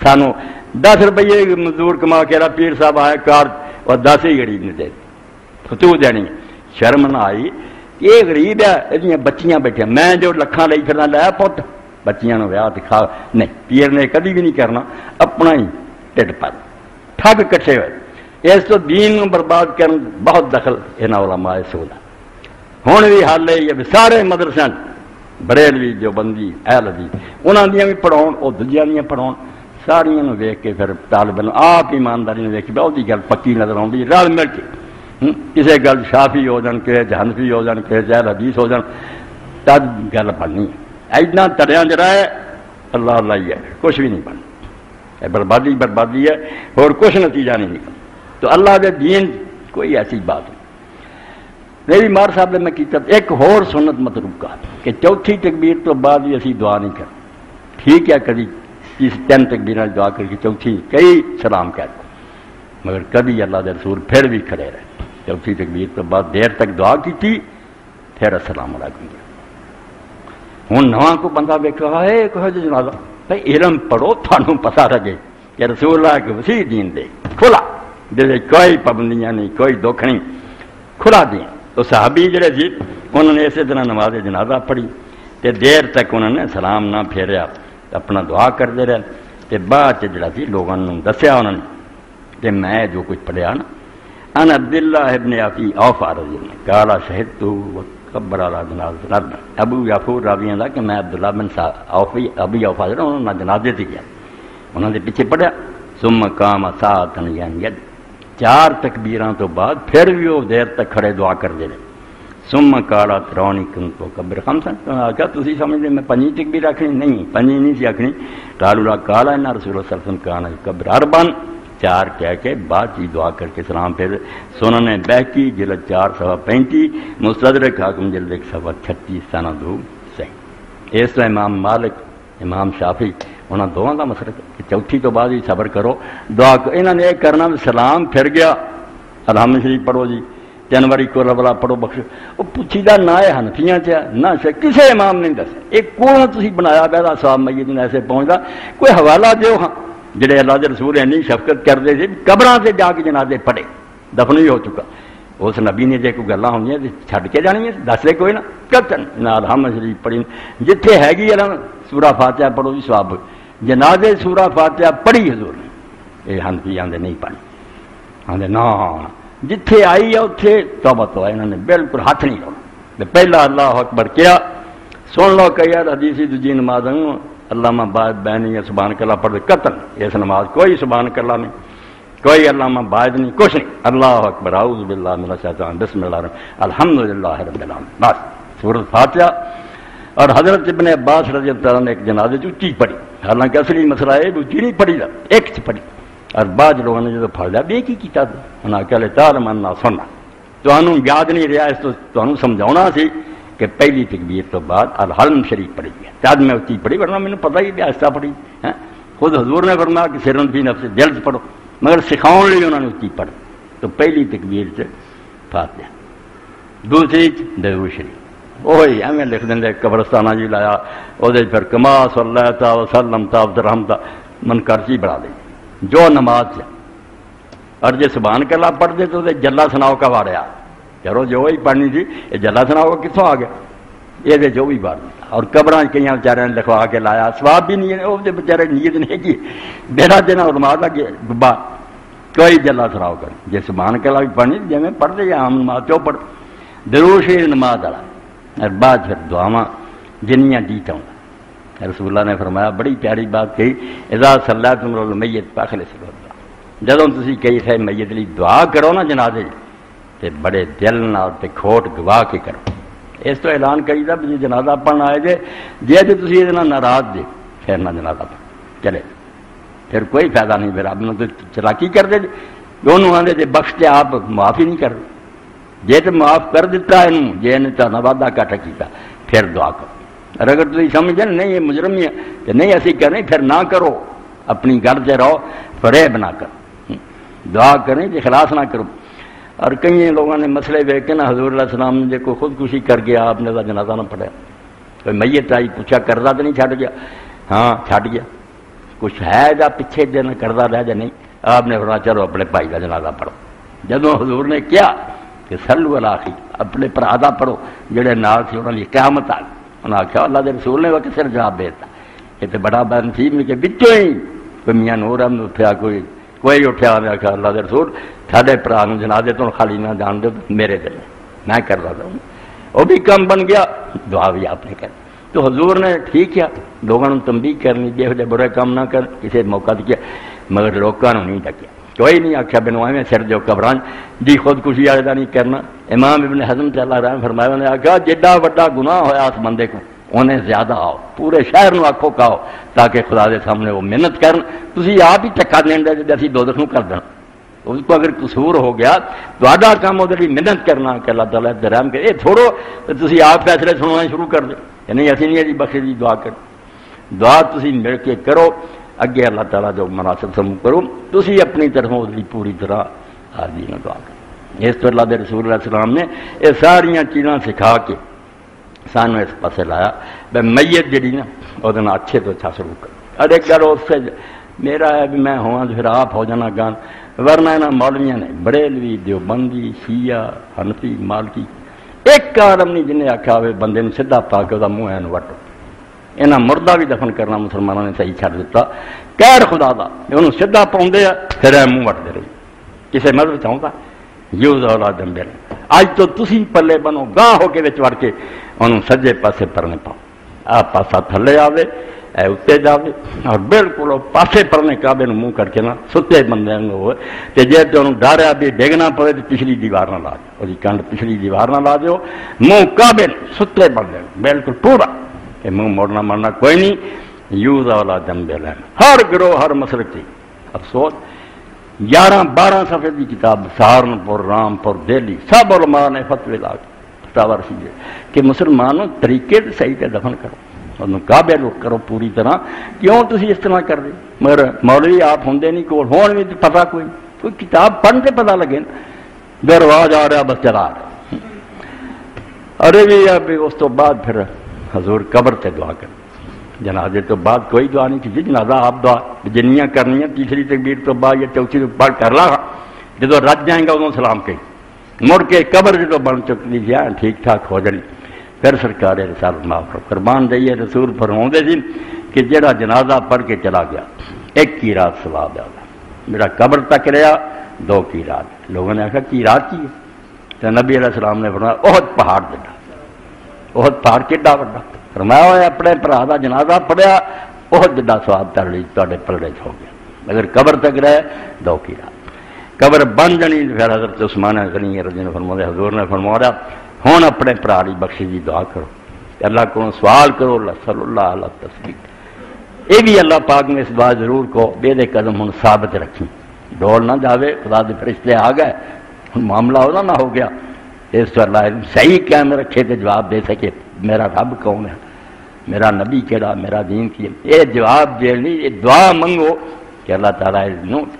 سانو 10 روپیے مزدور کما کے پیر صاحب آئے کار اور 10 ہی غریب نے دے فتو دینی شرم نہ آئی یہ غریب ہے یہ بچیاں بیٹھے میں جو لکھاں لئی پھرنا لایا پت بچیاں نو ویاہ دکھا نہیں پیر نے کدی بھی نہیں کرنا اپنا ہی ٹھڈ پر ٹھگ کٹھے ہوئے اس تو دین نو برباد کرن بہت دخل انہاں علماء سودا ہن بھی حال ہے یہ سارے مدرسے بریلوی جو بندی اہل حدیث انہاں دیاں بھی پڑھاؤن او دجیاں دیاں پڑھاؤن ساریاں نو ویکھ کے پھر طالب علم آپ ایمانداری نو ویکھ کے بہت گل پکی نظر آؤندی رل مل کے کسی گل شافی ہو جان کہ حنفی ہو جان کہ اہل حدیث ہو جان تد گل بننی اینا تڑیاں جڑا ہے اللہ اللہ ہی ہے کچھ بھی نہیں بننا بربادی بربادی ہے اور کچھ نتیجہ نہیں نکلتا تو اللہ کے دین کوئی ایسی بات نہیں میری مار صاحب نے میں کیتا ایک ہور سنت متروکہ کہ چوتھی تکبیر تو بعد بھی اسی دعا نہیں کرتے ٹھیک ہے کبھی 3 تکبیراں دعا کر کے چوتھی کئی سلام کہتے مگر کبھی اللہ کے رسول پھر بھی کھڑے رہے چوتھی تکبیر تو بعد دیر تک دعا کی تھی پھر السلام علیکم کیا ہوں نواں کو بندہ ویکھا ہے کہو جی جنازہ بھائی علم پڑھو تھانوں پتہ لگے کہ رسول اللہ کے وسیع دین دے کھلا جیسے کوئی پابندیاں نہیں کوئی دکھ نہیں کھلا دین تو صحابی جڑے سی انہوں نے اسی طرح نماز جنازہ پڑھی تے دیر تک انہوں نے سلام نہ پھیریا اپنا دعا کرتے رہے تے بعد جڑا سی لوگوں نے دسیا انہوں نے کہ میں جو کچھ پڑھیا نا انا عبداللہ ابن ابی اوفا رضی اللہ قال شہدت وکبر علی جنازہ ابو یعفور راوی دا کہ میں عبداللہ بن ابی اوفا جڑا انہوں نے جنازے تے گیا انہوں نے پیچھے پڑھیا ثم قام ساعتن یعنی 4 تکبیراں تو بعد پھر بھی وہ دیر تک کھڑے دعا کرتے رہے ثم قال ترونی کنت کبر خمسا کیا تسی سمجھتے میں 5 تکبیر آکھنی نہیں 5 نہیں سی آکھنی قالوا قال ان رسول اللہ صلی اللہ علیہ وسلم کان کبر 4 4 کہہ کے بعد ہی دعا کر کے سلام پھر سنن بہقی جلد 435 مستدرک حاکم جلد 136 سند صحیح اس طرح امام مالک امام شافعی انہوں دونوں کا مسلک کہ چوتھی تو بعد ہی صبر کرو دعا انہوں نے یہ کرنا سلام پھر گیا الحمد شریف پڑھو جی 3 واری کو ربلا پڑھو بخش وہ پوچھی دا نہ ہے حنفیاں چ نہ کسی امام نے دس ایک کون تھی بنایا بہت صاحب میت نے ایسے پہنچتا کوئی حوالہ دیو ہاں جڑے اللہ کے رسول اینی شفقت کرتے تھے قبراں سے جا کے جنازے پڑھے دفن بھی ہو چکا اس نبی نے جے کوئی گلاں ہونی تو چھڈ کے جانی دس دے کوئی نہ کتن نہ الحمد شریف پڑھی جتھے ہے گی سورہ فاتحہ پڑھو بھی ثواب جنازے سورہ فاتحہ پڑھی حضور نے یہ حنفی آدھے نہیں پڑھی آدھے نہ جتھے آئی ہے اتنے توبہ تو انہوں نے بالکل ہاتھ نہیں لاؤ پہلا اللہ اکبر کیا سن لو کہ یار حدیثی دوجی نماز علامہ باعث بینی ہے سبحان اللہ پڑھ قتل اس نماز کوئی سبحان اللہ نہیں کوئی علامہ باعث نہیں کچھ نہیں اللہ اکبر اعوذ باللہ من الشیطان بسم اللہ الرحمن الحمدللہ رب العالمین بس سورۃ فاتحہ اور حضرت ابن عباس رضی اللہ عنہ نے ایک جنازے اچھی پڑھی حالانکہ اصلی مسئلہ ہے اچھی نہیں پڑھی دا ایک پڑھی اور بعض لوگوں نے جب پڑھ لیا بے کی کیتا انہوں نے کہا تعلم نہ سننا تو انہوں یاد نہیں رہا اس تو انہوں سمجھاؤنا سی کہ پہلی تکبیر تو بعد الحلم شریف پڑھی گیا تب میں اچھی پڑھی ورنہ مجھے پتہ ہی بھی آہستہ پڑھی خود حضور نے فرمایا کہ سرن فی نفس جلد پڑھو مگر سکھاؤ لیے انہوں نے اچھی پڑھ تو پہلی تکبیر سے فاتحہ دوسری درود شریف وہی ایویں لکھ دیں قبرستانہ جی لایا وہ پھر کما صلی اللہ وسلم تاب رحمتا منقرضی بڑھا دیں جو نماز سے اور جی سبحان اللہ پڑھ دے تو جلا سناؤ کا واڑیا چلو جو وہی پڑھنی تھی یہ جلا سناؤ کا کتوں آ گیا یہ جو بھی بات اور قبراں کئی بیچارے نے لکھوا کے لایا سواب بھی نہیں ہے وہ بیچارے نیت نہیں کی بیڑا دینا علماء کا ڈبا کوئی جلا سناؤ کر جی سبحان اللہ بھی پڑھنی جی میں پڑھ دے عام نماز کیوں پڑھ درود شریف نماز والا اور بعد پھر دعاواں جنیاں جی چاہوں رسول اللہ نے فرمایا بڑی پیاری بات کہی اذا صلیتم علی المیت فاخلصوا له جدوں تسی کئی تھے میت لی دعا کرو نا جنازے تے بڑے دل نال تے کھوٹ گوا کے کرو اس تو اعلان کری دا بھی جنازہ پڑھن آئے جے تسی یہ ناراض جے پھر نہ جنازہ پڑھ چلے پھر کوئی فائدہ نہیں پھر آپ نے تو چلاکی کر دے دونوں آدھے جے بخش تے آپ معاف ہی نہیں کر جے تو معاف کر دیتا ہے جے نے تو وعدہ کاٹا کیتا پھر دعا کرو اور اگر تھی سمجھیں نہیں یہ مجرم ہی ہے کہ نہیں ایسی کریں پھر نہ کرو اپنی گھر سے رہو فریب نہ کرو دعا کریں کہ خلاص نہ کرو اور کئی لوگوں نے مسئلے دیکھ کے نا حضور علیہ السلام نے کوئی خودکشی کر گیا آپ نے جنازہ نہ پڑھا کوئی میت آئی پوچھا قرضہ تو نہیں چھٹ گیا ہاں چھٹ گیا کچھ ہے جا پیچھے دینا قرضہ رہ جا نہیں آپ نے فرمایا چلو اپنے بھائی کا جنازہ پڑھو جدوں حضور نے کیا کہ صلو علی اخی اپنے بھرا دا پڑھو جڑے نال سی انہاں دی قیامت آ انہوں نے آخیا اللہ کے رسول نے وہ کسے جواب دیتا یہ تو بڑا بد نصیب نے کہ بچوں ہی کوئی میاں نور احمد اٹھیا کوئی اٹھیا نے آخیا اللہ کے رسول ساڈے بھرا نوں جنازے تو خالی نہ جان دو میرے دل میں کر رہا ہوں وہ بھی کم بن گیا دعا بھی آپ نے کر تو حضور نے ٹھیک ہے لوگوں نے تنبیہ کرنی جہو جہ برے کام نہ کر کسی موقع دیا مگر لوگوں نے نہیں ڈکیا کوئی نہیں آخیا بنو ایویں سر جو قبران جی خودکشی والے کا نہیں کرنا امام ابن حزم اللہ رحم فرمایا انہوں نے آخیا جڈا وڈا گناہ ہویا اس بندے کو انہیں زیادہ آؤ پورے شہر نو آکھو کہو تاکہ خدا دے سامنے وہ محنت کرن تسی آپ ہی چکا دین دے جی اسی دوزخ نو کر دیں اس کو اگر قصور ہو گیا تو آڈا کام وہ محنت کرنا کہ اللہ تعالیٰ رحم کرے یہ چھوڑو تو تسی آپ فیصلے سننا شروع کر دیں کہ نہیں اسی نہیں جی بخش دی دعا کر دعا تسی مل کے کرو اگے اللہ تعالیٰ جو مناسب سمو کرو تسی اپنی طرفوں اس پوری طرح حاضری میں دعا کرو اس تو اللہ دے رسول علیہ السلام نے یہ ساریاں چیزاں سکھا کے سانو اس پاسے لایا بھائی میت جڑی نا وہ اچھے تو اچھا سلوک کرو اور ایک گل اس سے میرا ہے بھی میں ہوا تو پھر آپ ہو جانا گان ورنہ یہاں مولویاں نے بریلوی دیوبندی شیعہ حنفی مالکی ایک آدم نہیں جنہیں آخیا ہوئے بندے نے سیدھا پا کے وہ منہ این وٹو یہاں مردہ بھی دفن کرنا مسلمانوں نے صحیح چھڈ دیتا قہر خدا دا انہوں سیدھا پاؤندے آ پھر منہ وٹتے رہی کسی مذہب چاہتا یوز اولاد دمبے اج تو تسی پلے بنو گاہ ہو کے وڑ کے انہوں سجے پاسے پرنے پاؤ آ پاسا تھلے آوے اے اتنے جاوے اور بالکل پاسے پرنے کعبے نو منہ کر کے نا ستے بندے ہوئے تے جے تے انہوں ڈاریا بھی ڈگنا پڑے تو پچھلی دیوار نہ لا دیو وہ کنڈ پچھلی دیوار نہ لا دیو منہ کعبے ستے بندے بالکل پورا کہ منہ موڑنا مرنا کوئی نہیں یوز والا دمبے لینا ہر گروہ ہر مسلک تھی افسوس 11-12 صفحے کی کتاب سہارنپور رامپور دہلی سب علماء نے فتوی لا فتاوا رسید کہ مسلمانوں طریقے سے صحیح تے دفن کرو انہوں کعبے رو کرو پوری طرح، کیوں تسی اس طرح کر دے؟ مگر مولوی آپ ہوندے نہیں کول، ہون بھی پتہ کوئی کتاب پڑھن سے پتہ لگے نا، بے رواج آ رہا بس چلا رہا۔ ارے بھی اب اس تو بعد پھر حضور قبر تے دعا کر، جنازے تو بعد کوئی دعا نہیں کی، جنازہ آپ دعا جنیاں کرنی ہیں، تیسری تکبیر تو بعد یا چوتھی تو پڑھ کر لا، جدو رج جائیں گا انہوں سلام کہیں، مڑ کے قبر جدو بن چکی تھی ٹھیک ٹھاک ہو جانی، پھر سرکار رسالت معاف کرو قربان دئیے رسول فرماؤندے سی کہ جڑا جنازہ پڑھ کے چلا گیا 1 کی رات ثواب ہے، میرا قبر تک رہا 2 کی رات۔ لوگوں نے آخا کی رات کی ہے؟ تو نبی علیہ السلام نے فرمایا احد پہاڑ جڑا، احد پہاڑ کیڈا وڈا، فرمایا ہوئے اپنے بھرا دا جنازہ پڑھیا احد جڑا ثواب تہاڈے پلڑے چ ہو گیا، اگر قبر تک رہے 2 کی رات۔ قبر بن جانی پھر حضرت عثمان غنی رضی اللہ عنہ فرمایا، حضور نے فرمایا ہوں اپنے بھرا دی بخشش دی دعا کرو، اللہ کو سوال کرو، اللہ صلی اللہ علیہ تصدیق۔ یہ بھی اللہ پاک نے اس دعا ضرور کو بے دے قدم ہوں ثابت رکھی، ڈول نہ جاوے، خدا دے فرشتے آ گئے ہوں معاملہ ہونا نہ ہو گیا، اس تو اللہ صحیح قائم رکھے تو جواب دے سکے میرا رب کون ہے، میرا نبی کیڑا، میرا دین کی، یہ جواب دے نہیں، یہ دعا منگو کہ اللہ تعالیٰ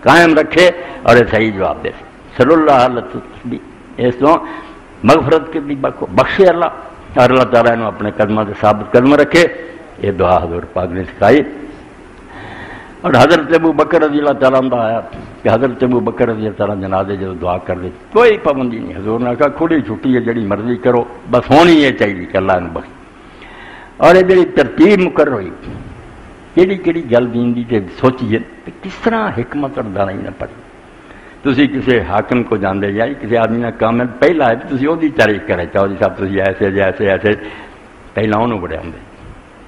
قائم رکھے اور یہ صحیح جواب دے سکے۔ صلی اللہ علیہ تصدیق، اس تو مغفرت کے بھی بخشے اللہ، اور اللہ تعالیٰ نے اپنے قدموں سے ثابت قدم رکھے، یہ دعا حضور پاک نے سکھائی۔ اور حضرت ابو بکر رضی اللہ تعالیٰ عنہ آیا کہ حضرت ابو بکر رضی اللہ تعالیٰ جنازے جب دعا کر دی کوئی پابندی نہیں، حضور نے کہا کھلی چھٹی ہے جڑی مرضی کرو، بس ہونی یہ چاہیے کہ اللہ نے بخش۔ اور یہ جڑی ترتیب مقرر ہوئی کیڑی کیڑی گل دین دی تے سوچیے کہ کس طرح حکمت اور دانائی نہ پڑھی۔ تسی کسی حاکم کو جاندے جائے، کسی آدمی نے کامل پہلا ہے تسی وہ دی تعریف کرے، چاہو جی صاحب تسی ایسے جیسے ایسے پہلا انہوں بڑے ہوں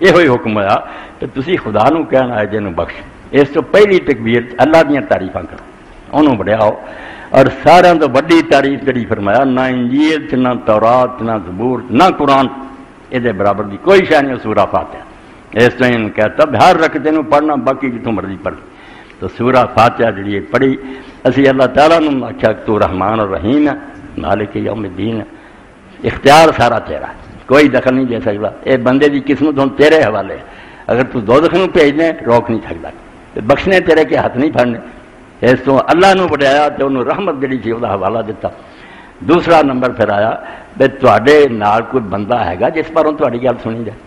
یہ ہوئی حکم ہوا کہ تسی خدا نو کہنا ہے جنوں بخش، اس تو پہلی تکبیر اللہ دیاں تعریفاں کرو، انہوں بڑے آؤ۔ اور سارا تو بڑی تعریف جڑی فرمایا نہ انجیل نہ تورات نہ زبور نہ قرآن یہ برابر دی کوئی شے نہیں سورہ فاتحہ۔ اس طرح انہوں کہتا ہر رکھتے نو پڑھنا باقی جتوں مرضی پڑھ، تو سورہ فاتحہ جڑی پڑھی اسی اللہ تعالیٰ نے آخیا تو رحمان اور رحیم ہے، مالک یوم الدین ہے، اختیار سارا تیرا ہے، کوئی دخل نہیں دے سکتا، یہ بندے دی قسمت ہوں تیرے حوالے ہے، اگر تو دوزخ نو بھیج دیں روک نہیں سکتا، بخشنے تیرے کے ہاتھ نہیں پھڑنے۔ اس تو اللہ نو بڑھایا تو انہوں رحمت جڑی سی وہ حوالہ دیتا۔ دوسرا نمبر پھر آیا بے تواڈے نال کوئی بندہ ہے گا جس پر تواڈی گل سنی جائے،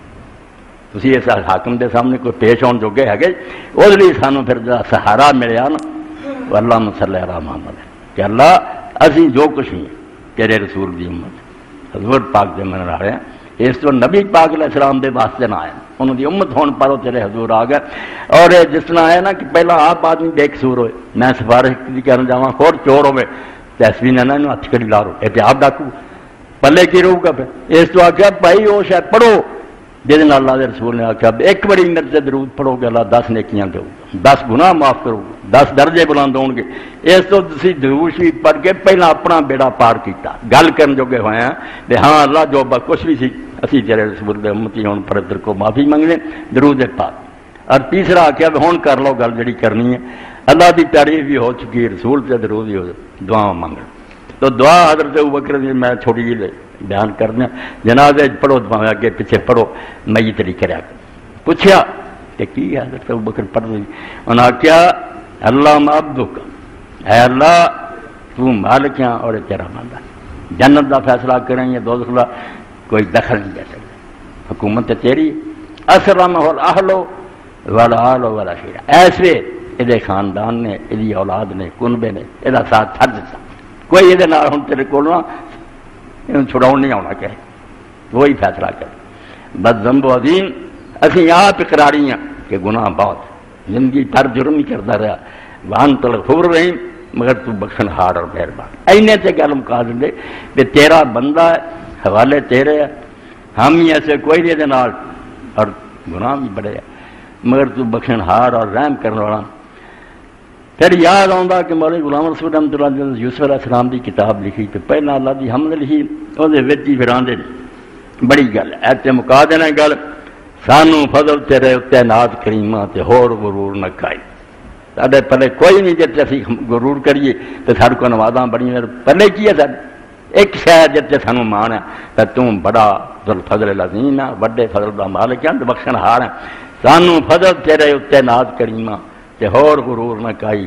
تسی اس حاکم دے سامنے کوئی پیش آن جوگے ہے وہ لیے سانوں پھر جا سہارا ملیا نا اللہ صلی اللہ محمد کہ اللہ اسی جو کچھ نہیں تیرے رسول دی امت حضور پاک دے من رہے ہیں، اس تو نبی پاک علیہ السلام دے واسطے نہ آئے، انہوں دی امت ہون پر وہ تیرے حضور آ گئے۔ اور جس طرح آیا نا کہ پہلا آپ آدمی بے قصور ہوئے، میں سفارش کی کرنا جاواں خور چور ہوئے تیسوی نے انہوں ہاتھ کھڑی لا رو یہ پہ آپ ڈاکو پلے کی رہو گا پہ۔ اس تو آخیا بھائی وہ شاید پڑھو جس اللہ کے رسول نے آخیا ایک بڑی میرے سے درود پڑھو گے اللہ 10 نیکیاں دو گا، 10 گناہ معاف کرو گا، 10 درجے بلند ہون گے۔ اس تو تسی درود شریف پڑھ کے پہلا اپنا بیڑا پار کیتا، گل کرن جوگے ہوئے ہیں کہ ہاں اللہ جو کچھ بھی سی اسی تیرے رسول دے امتی ہون پر ادھر کو معافی منگنے درود پاک۔ اور تیسرا آخیا کہ ہون کر لو گل جڑی کرنی ہے، اللہ کی تعریف بھی ہو چکی ہے، رسول سے درود بھی ہو دعا منگ۔ تو دعا حضرت ابوبکر دی میں چھوڑی جی بیان کرنا، جنازے پڑھو دعا اگے پیچھے پڑھو میت نہیں کریا۔ پوچھا کہ کی حضرت ابوبکر پڑھ رہی، انہوں نے آخیا اللہ عبدک، اے اللہ تو مالک ہے اور تیرا بندہ، جنت دا فیصلہ کریں یا دوزخ دا کوئی دخل نہیں دے سکتا، حکومت تیری، اسرمہ الاہل والآل والعشیرہ، ایسے یہ خاندان نے یہ اولاد نے کنبے نے یہ ساتھ چھڈ دیتا، کوئی یہ ہوں تیرے کو چھڑاؤ نہیں آنا چاہے، وہی فیصلہ کر۔ بد ذنب و عظیم اسی آپ اقراری ہیں کہ گناہ بہت، زندگی پر جرم ہی کرتا رہا، وانت الغفور الرحیم مگر تو بخشن ہار اور مہربان۔ اینے سے گل مکا دے کہ تیرا بندہ ہے، حوالے تیرے ہے، ہم ہی ایسے کوئی نہیں دے نال، اور گناہ بھی بڑے ہے مگر تو بخشن ہار اور رحم کرنے والا۔ پھر یاد آتا کہ مولوی غلام رسول رحمۃ اللہ علیہ یوسف علیہ السلام کی کتاب لکھی تو پہلا اللہ کی حمد لکھی، وہ پھر آدھے بڑی گل ایسے مکا دینا گل، سانو فضل تیرے اتنے ناز کریماں تے ہور غرور نہ کھائی، سارے پلے کوئی نہیں جیتے اسی غرور کریے تو سارے کو نوازاں بڑی پلے کی ہے سارے ایک شاید جیتے سانو مان ہے تو تم بڑا ذل فضل العظیم وڈے فضل دا مالک ہے بخشن ہار ہے سانو فضل تیرے اتنے ناز کریمہ تے ہور غرور نہ کائی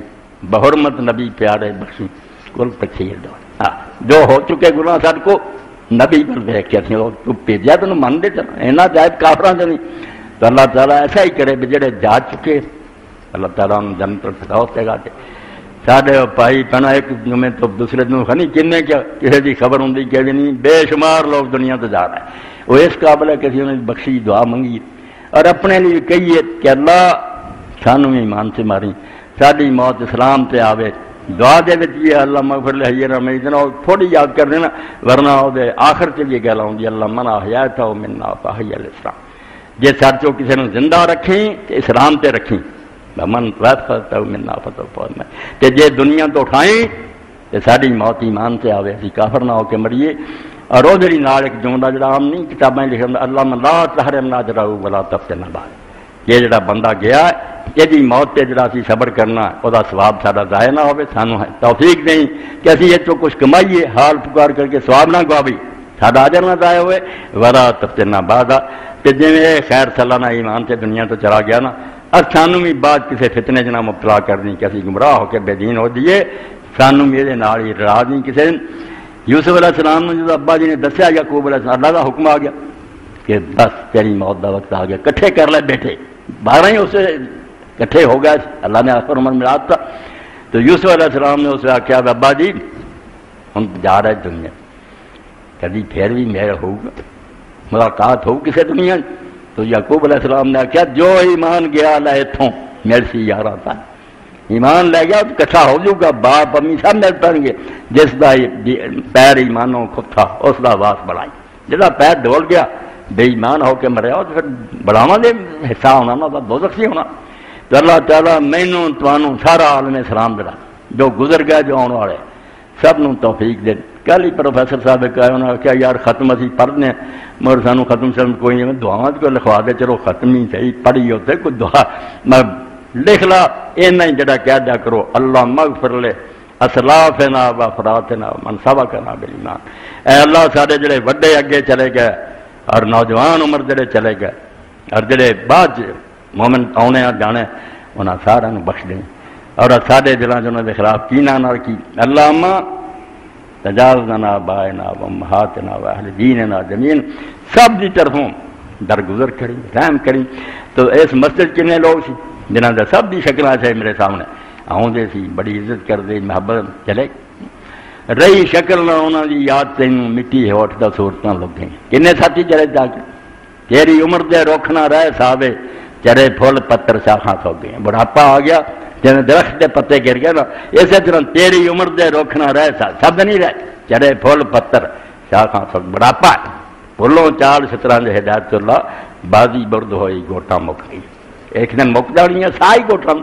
بحرمت نبی پیارے بخشی کل تکسیر دو جو ہو چکے گناہ ساتھ کو نبی پر دیکھ کے تو پیجیا تو من دے چلا اینا جائب کافران سے نہیں تو اللہ تعالیٰ ایسا ہی کرے بجڑے جا چکے اللہ تعالیٰ ان جنت الفردوس تے گاتے ساڑھے پائی پہنا ایک میں تو دوسرے دنوں خنی کنے کیا کسی دی خبر ہوں دی کہ نہیں بے شمار لوگ دنیا تو جا رہے ہیں وہ اس قابل ہے کسی نے بخشی دعا منگی اور اپنے لیے کہیے کہ اللہ سانو ایمان سے ماری ساری موت اسلام تے آوے دعا دے وچ اللہ مغفر لہینا میدنا تھوڑی یاد کر دینا ورنہ ہو دے آخر سے یہ گل آؤں اللہ من احییتہ منا فحی الاسلام جے سارچو کسی نے زندہ رکھیں تو اسلام تے رکھیں من توفیتہ منا فتوفیت میں تے جے دنیا تو اٹھائیں تے ساری موت ایمان سے آوے اسی کافر نہ ہو کے مریے اور وہ جڑی نال ایک جملہ جڑا عام نہیں کتابیں لکھن اللہ من لا تحرمنا اجرہ ولا تفتنا بعد یہ جڑا بندہ گیا یہ موت تے جڑا سی صبر کرنا وہ ثواب سارا ضائع نہ ہوئے سانو توفیق دیں کہ اسی یہ تو کچھ کمائیے حال پکار کر کے ثواب نہ گواوی سارا اجر نہ ضائع ہوئے ولا تفتنا بعد تے جویں خیر سالانہ ایمان سے دنیا تو چلا گیا نا اب سانو بھی بعد کسی فتنے جنا مبتلا کرنی کہ اسی گمراہ ہو کے بے دین ہو دیے سانو میرے نال ہی راز نہیں کسی دن یوسف علیہ السلام نے جب ابا جی نے دسیا یعقوب علیہ السلام اللہ کا حکم آ گیا کہ بس تیری موت کا وقت آ گیا کٹھے کر لے بیٹھے 12 ہی اسے کٹھے ہو گئے اللہ نے آخر عمر ملاد تھا تو یوسف علیہ السلام نے اسے آخیا ابا جی ہم جا رہے دنیا کبھی پھر بھی میرا ہوگا ملاقات ہو کسی دنیا تو یعقوب علیہ السلام نے آخیا جو ایمان گیا لے اتوں میرے سی یار آتا ایمان لے گیا تو کٹھا ہو جاؤ گا باپ امی سب مل پڑیں گے جس کا پیر ایمانوں خود تھا اس کا واس بڑھائی جہاں پیر ڈول گیا بے ایمان ہو کے مریا تو پھر بڑھاوا دے حصہ ہونا نا دوزخ سے ہونا تو اللہ تعالیٰ مینوں توانوں سارا عالم اسلام دلا جو گزر گیا جو آنے والے سب نوں توفیق دے کل ہی پروفیسر صاحب کہا انہوں نے کہا یار ختم اسی پڑھنے مگر سانو ختم سن کوئی نہیں دعاواں کو لکھوا دے چلو ختم ہی صحیح پڑھی ہوتے کوئی دعا میں لکھ لا اینا ہی جڑا کہہ دیا کرو اللہ مغفر لے اسلافنا و افراتنا من سبقنا بالایمان اے اللہ سارے جڑے وڈے اگے چلے گئے اور نوجوان عمر جڑے چلے گئے اور جڑے بعد مومن آنے جانے انہاں سارا بخش دیں اور سارے دلاں انہاں دے خلاف کینہ نہ کی اللہم تجاوزنا بائنا و امہاتنا و اہل دیننا جميعا سب دی طرفوں درگزر کریں رحم کریں تو اس مسجد کنے لوگ سی جنہاں دے سب دی شکلاں سے میرے سامنے آؤں دے سی بڑی عزت کر دے محبت چلے رہی شکل نہ انہاں دی یاد تینوں مٹی ہوٹ دا صورتاں لگیں کنے ساتھی چلے جا کے تیری عمر دے رکھ نہ رہے صاحبے چرے پھول پتر شاخاں سو گئے بڑھاپا آ گیا جن درخت دے پتے گر گئے نا اسی طرح تیری عمر دے رکھ نہ رہے سب نہیں رہے چرے پھول پتر شاخاں سو بڑھاپا پھولوں چال ستران دے ہدایت اللہ بازی برد ہوئی گوٹا مک گئی ایک دن مک جانی ہے سائی گوٹا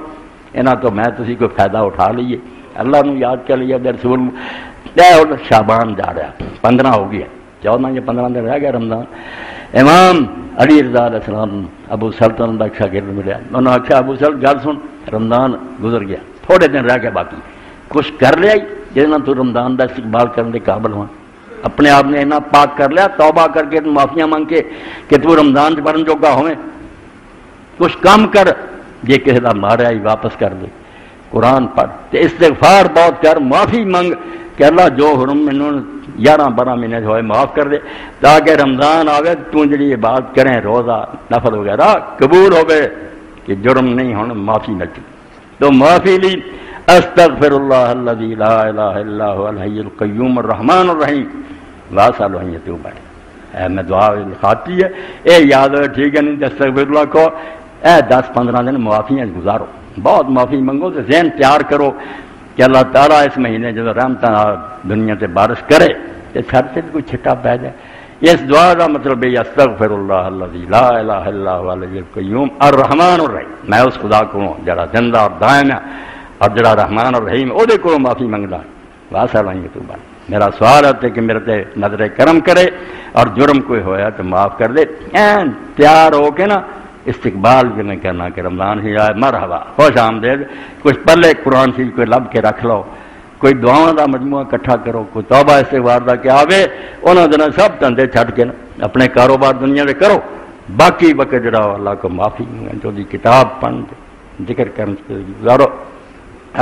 یہاں تو میں تسی کوئی فائدہ اٹھا لیے اللہ نے یاد کر لیا رسول شابان جا رہا 15 ہو گیا 14 یا 15 دن رہ گیا رمضان امام علی رضا علیہ السلام ابو سلطان کا شاگرد ملیا انہوں نے آخیا ابو سلط گل سن رمضان گزر گیا تھوڑے دن رہ گیا باقی کچھ کر لیا جہاں تو رمضان کا استقبال کرنے کے قابل ہوا اپنے آپ نے اتنا پاک کر لیا توبہ کر کے معافیاں مانگ کے کہ تو رمضان سے پڑھن جوگا ہوئے کچھ کام کر یہ کسی کا مارا ہی واپس کر دے قرآن پڑھ تے استغفار بہت کر معافی منگ کہ اللہ جو حرم میں 11-12 مہینے ہوئے معاف کر دے تاکہ رمضان آوے تو جڑی عبادت کریں روزہ نفل وغیرہ قبول ہوئے کہ جرم نہیں ہونا معافی نہ کی تو معافی لی استغفر اللہ الذی لا الہ الا هو الحی القیوم الرحمن الرحیم واسألہ ان یتوب علیہ میں دعا لکھاتی ہے اے یاد ہے ٹھیک ہے نہیں استغفر اللہ کو اے 10-15 دن معافیاں گزارو بہت معافی منگو تو ذہن تیار کرو کہ اللہ تعالیٰ اس مہینے جب رحمتہ دنیا سے بارش کرے تو سر سے کوئی چھٹا پہ جائے اس دعا کا مطلب ہے استغفر اللہ الذی لا الہ الا هو الحی القیوم الرحمن الرحیم میں اس خدا کو جڑا زندہ اور دائم ہے اور جڑا رحمان الرحیم وہ دے کو معافی منگدا واسألہ ان یتوب علیہ میرا سوال ہے کہ میرے تے نظر کرم کرے اور جرم کوئی ہویا تو معاف کر دے این تیار ہو کے نا استقبال بھی نہیں کرنا کہ رمضان ہی آئے مرحبا خوش آمدید کچھ پلے قرآن شریف کوئی لب کے رکھ لو کوئی دعاؤں دا مجموعہ کٹھا کرو کوئی توبہ استغفار دا کہ آوے انہوں نے سب تندے چھٹ کے نا اپنے کاروبار دنیا میں کرو، باقی وقت جڑا اللہ کو معافی منگن جو دی کتاب پڑھ ذکر کرنے سے گزارو۔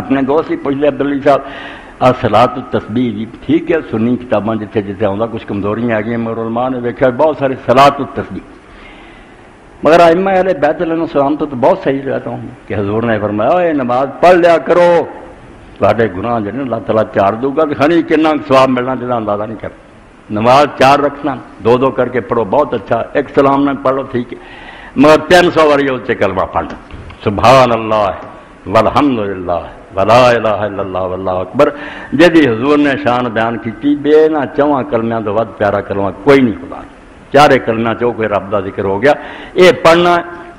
اپنے دوست ہی پوچھ لے عبدالعلی صاحب صلاۃ التسبیح جی ٹھیک ہے، سنی کتاباں جتنے جتنے آتا کچھ کمزوریاں آ گئی، مگر علماء نے دیکھا بہت سارے صلاۃ التسبیح، مگر ائمہ اہل بیت علیہ السلام تو بہت صحیح رہتا ہوں کہ حضور نے فرمایا اے نماز پڑھ لیا کرو، تھوڑے گناہ جڑے اللہ تعالیٰ چار دوں گا تو کھانی کتنا ثواب ملنا جہاں اندازہ نہیں کرتا۔ نماز چار رکھنا، دو دو کر کے پڑھو بہت اچھا، ایک سلام نہ پڑھ لو ٹھیک ہے، مگر 300 واری اس سے کلمہ پڑھ لو، سبحان اللہ والحمد للہ ولا الہ الا اللہ واللہ اکبر، جدی حضور نے شان بیان کی بے نہ چواں کلمیاں تو ود پیارا کلمہ کوئی نہیں خدا، چارے کلمہ چو کوئی رب کا ذکر ہو گیا، یہ پڑھنا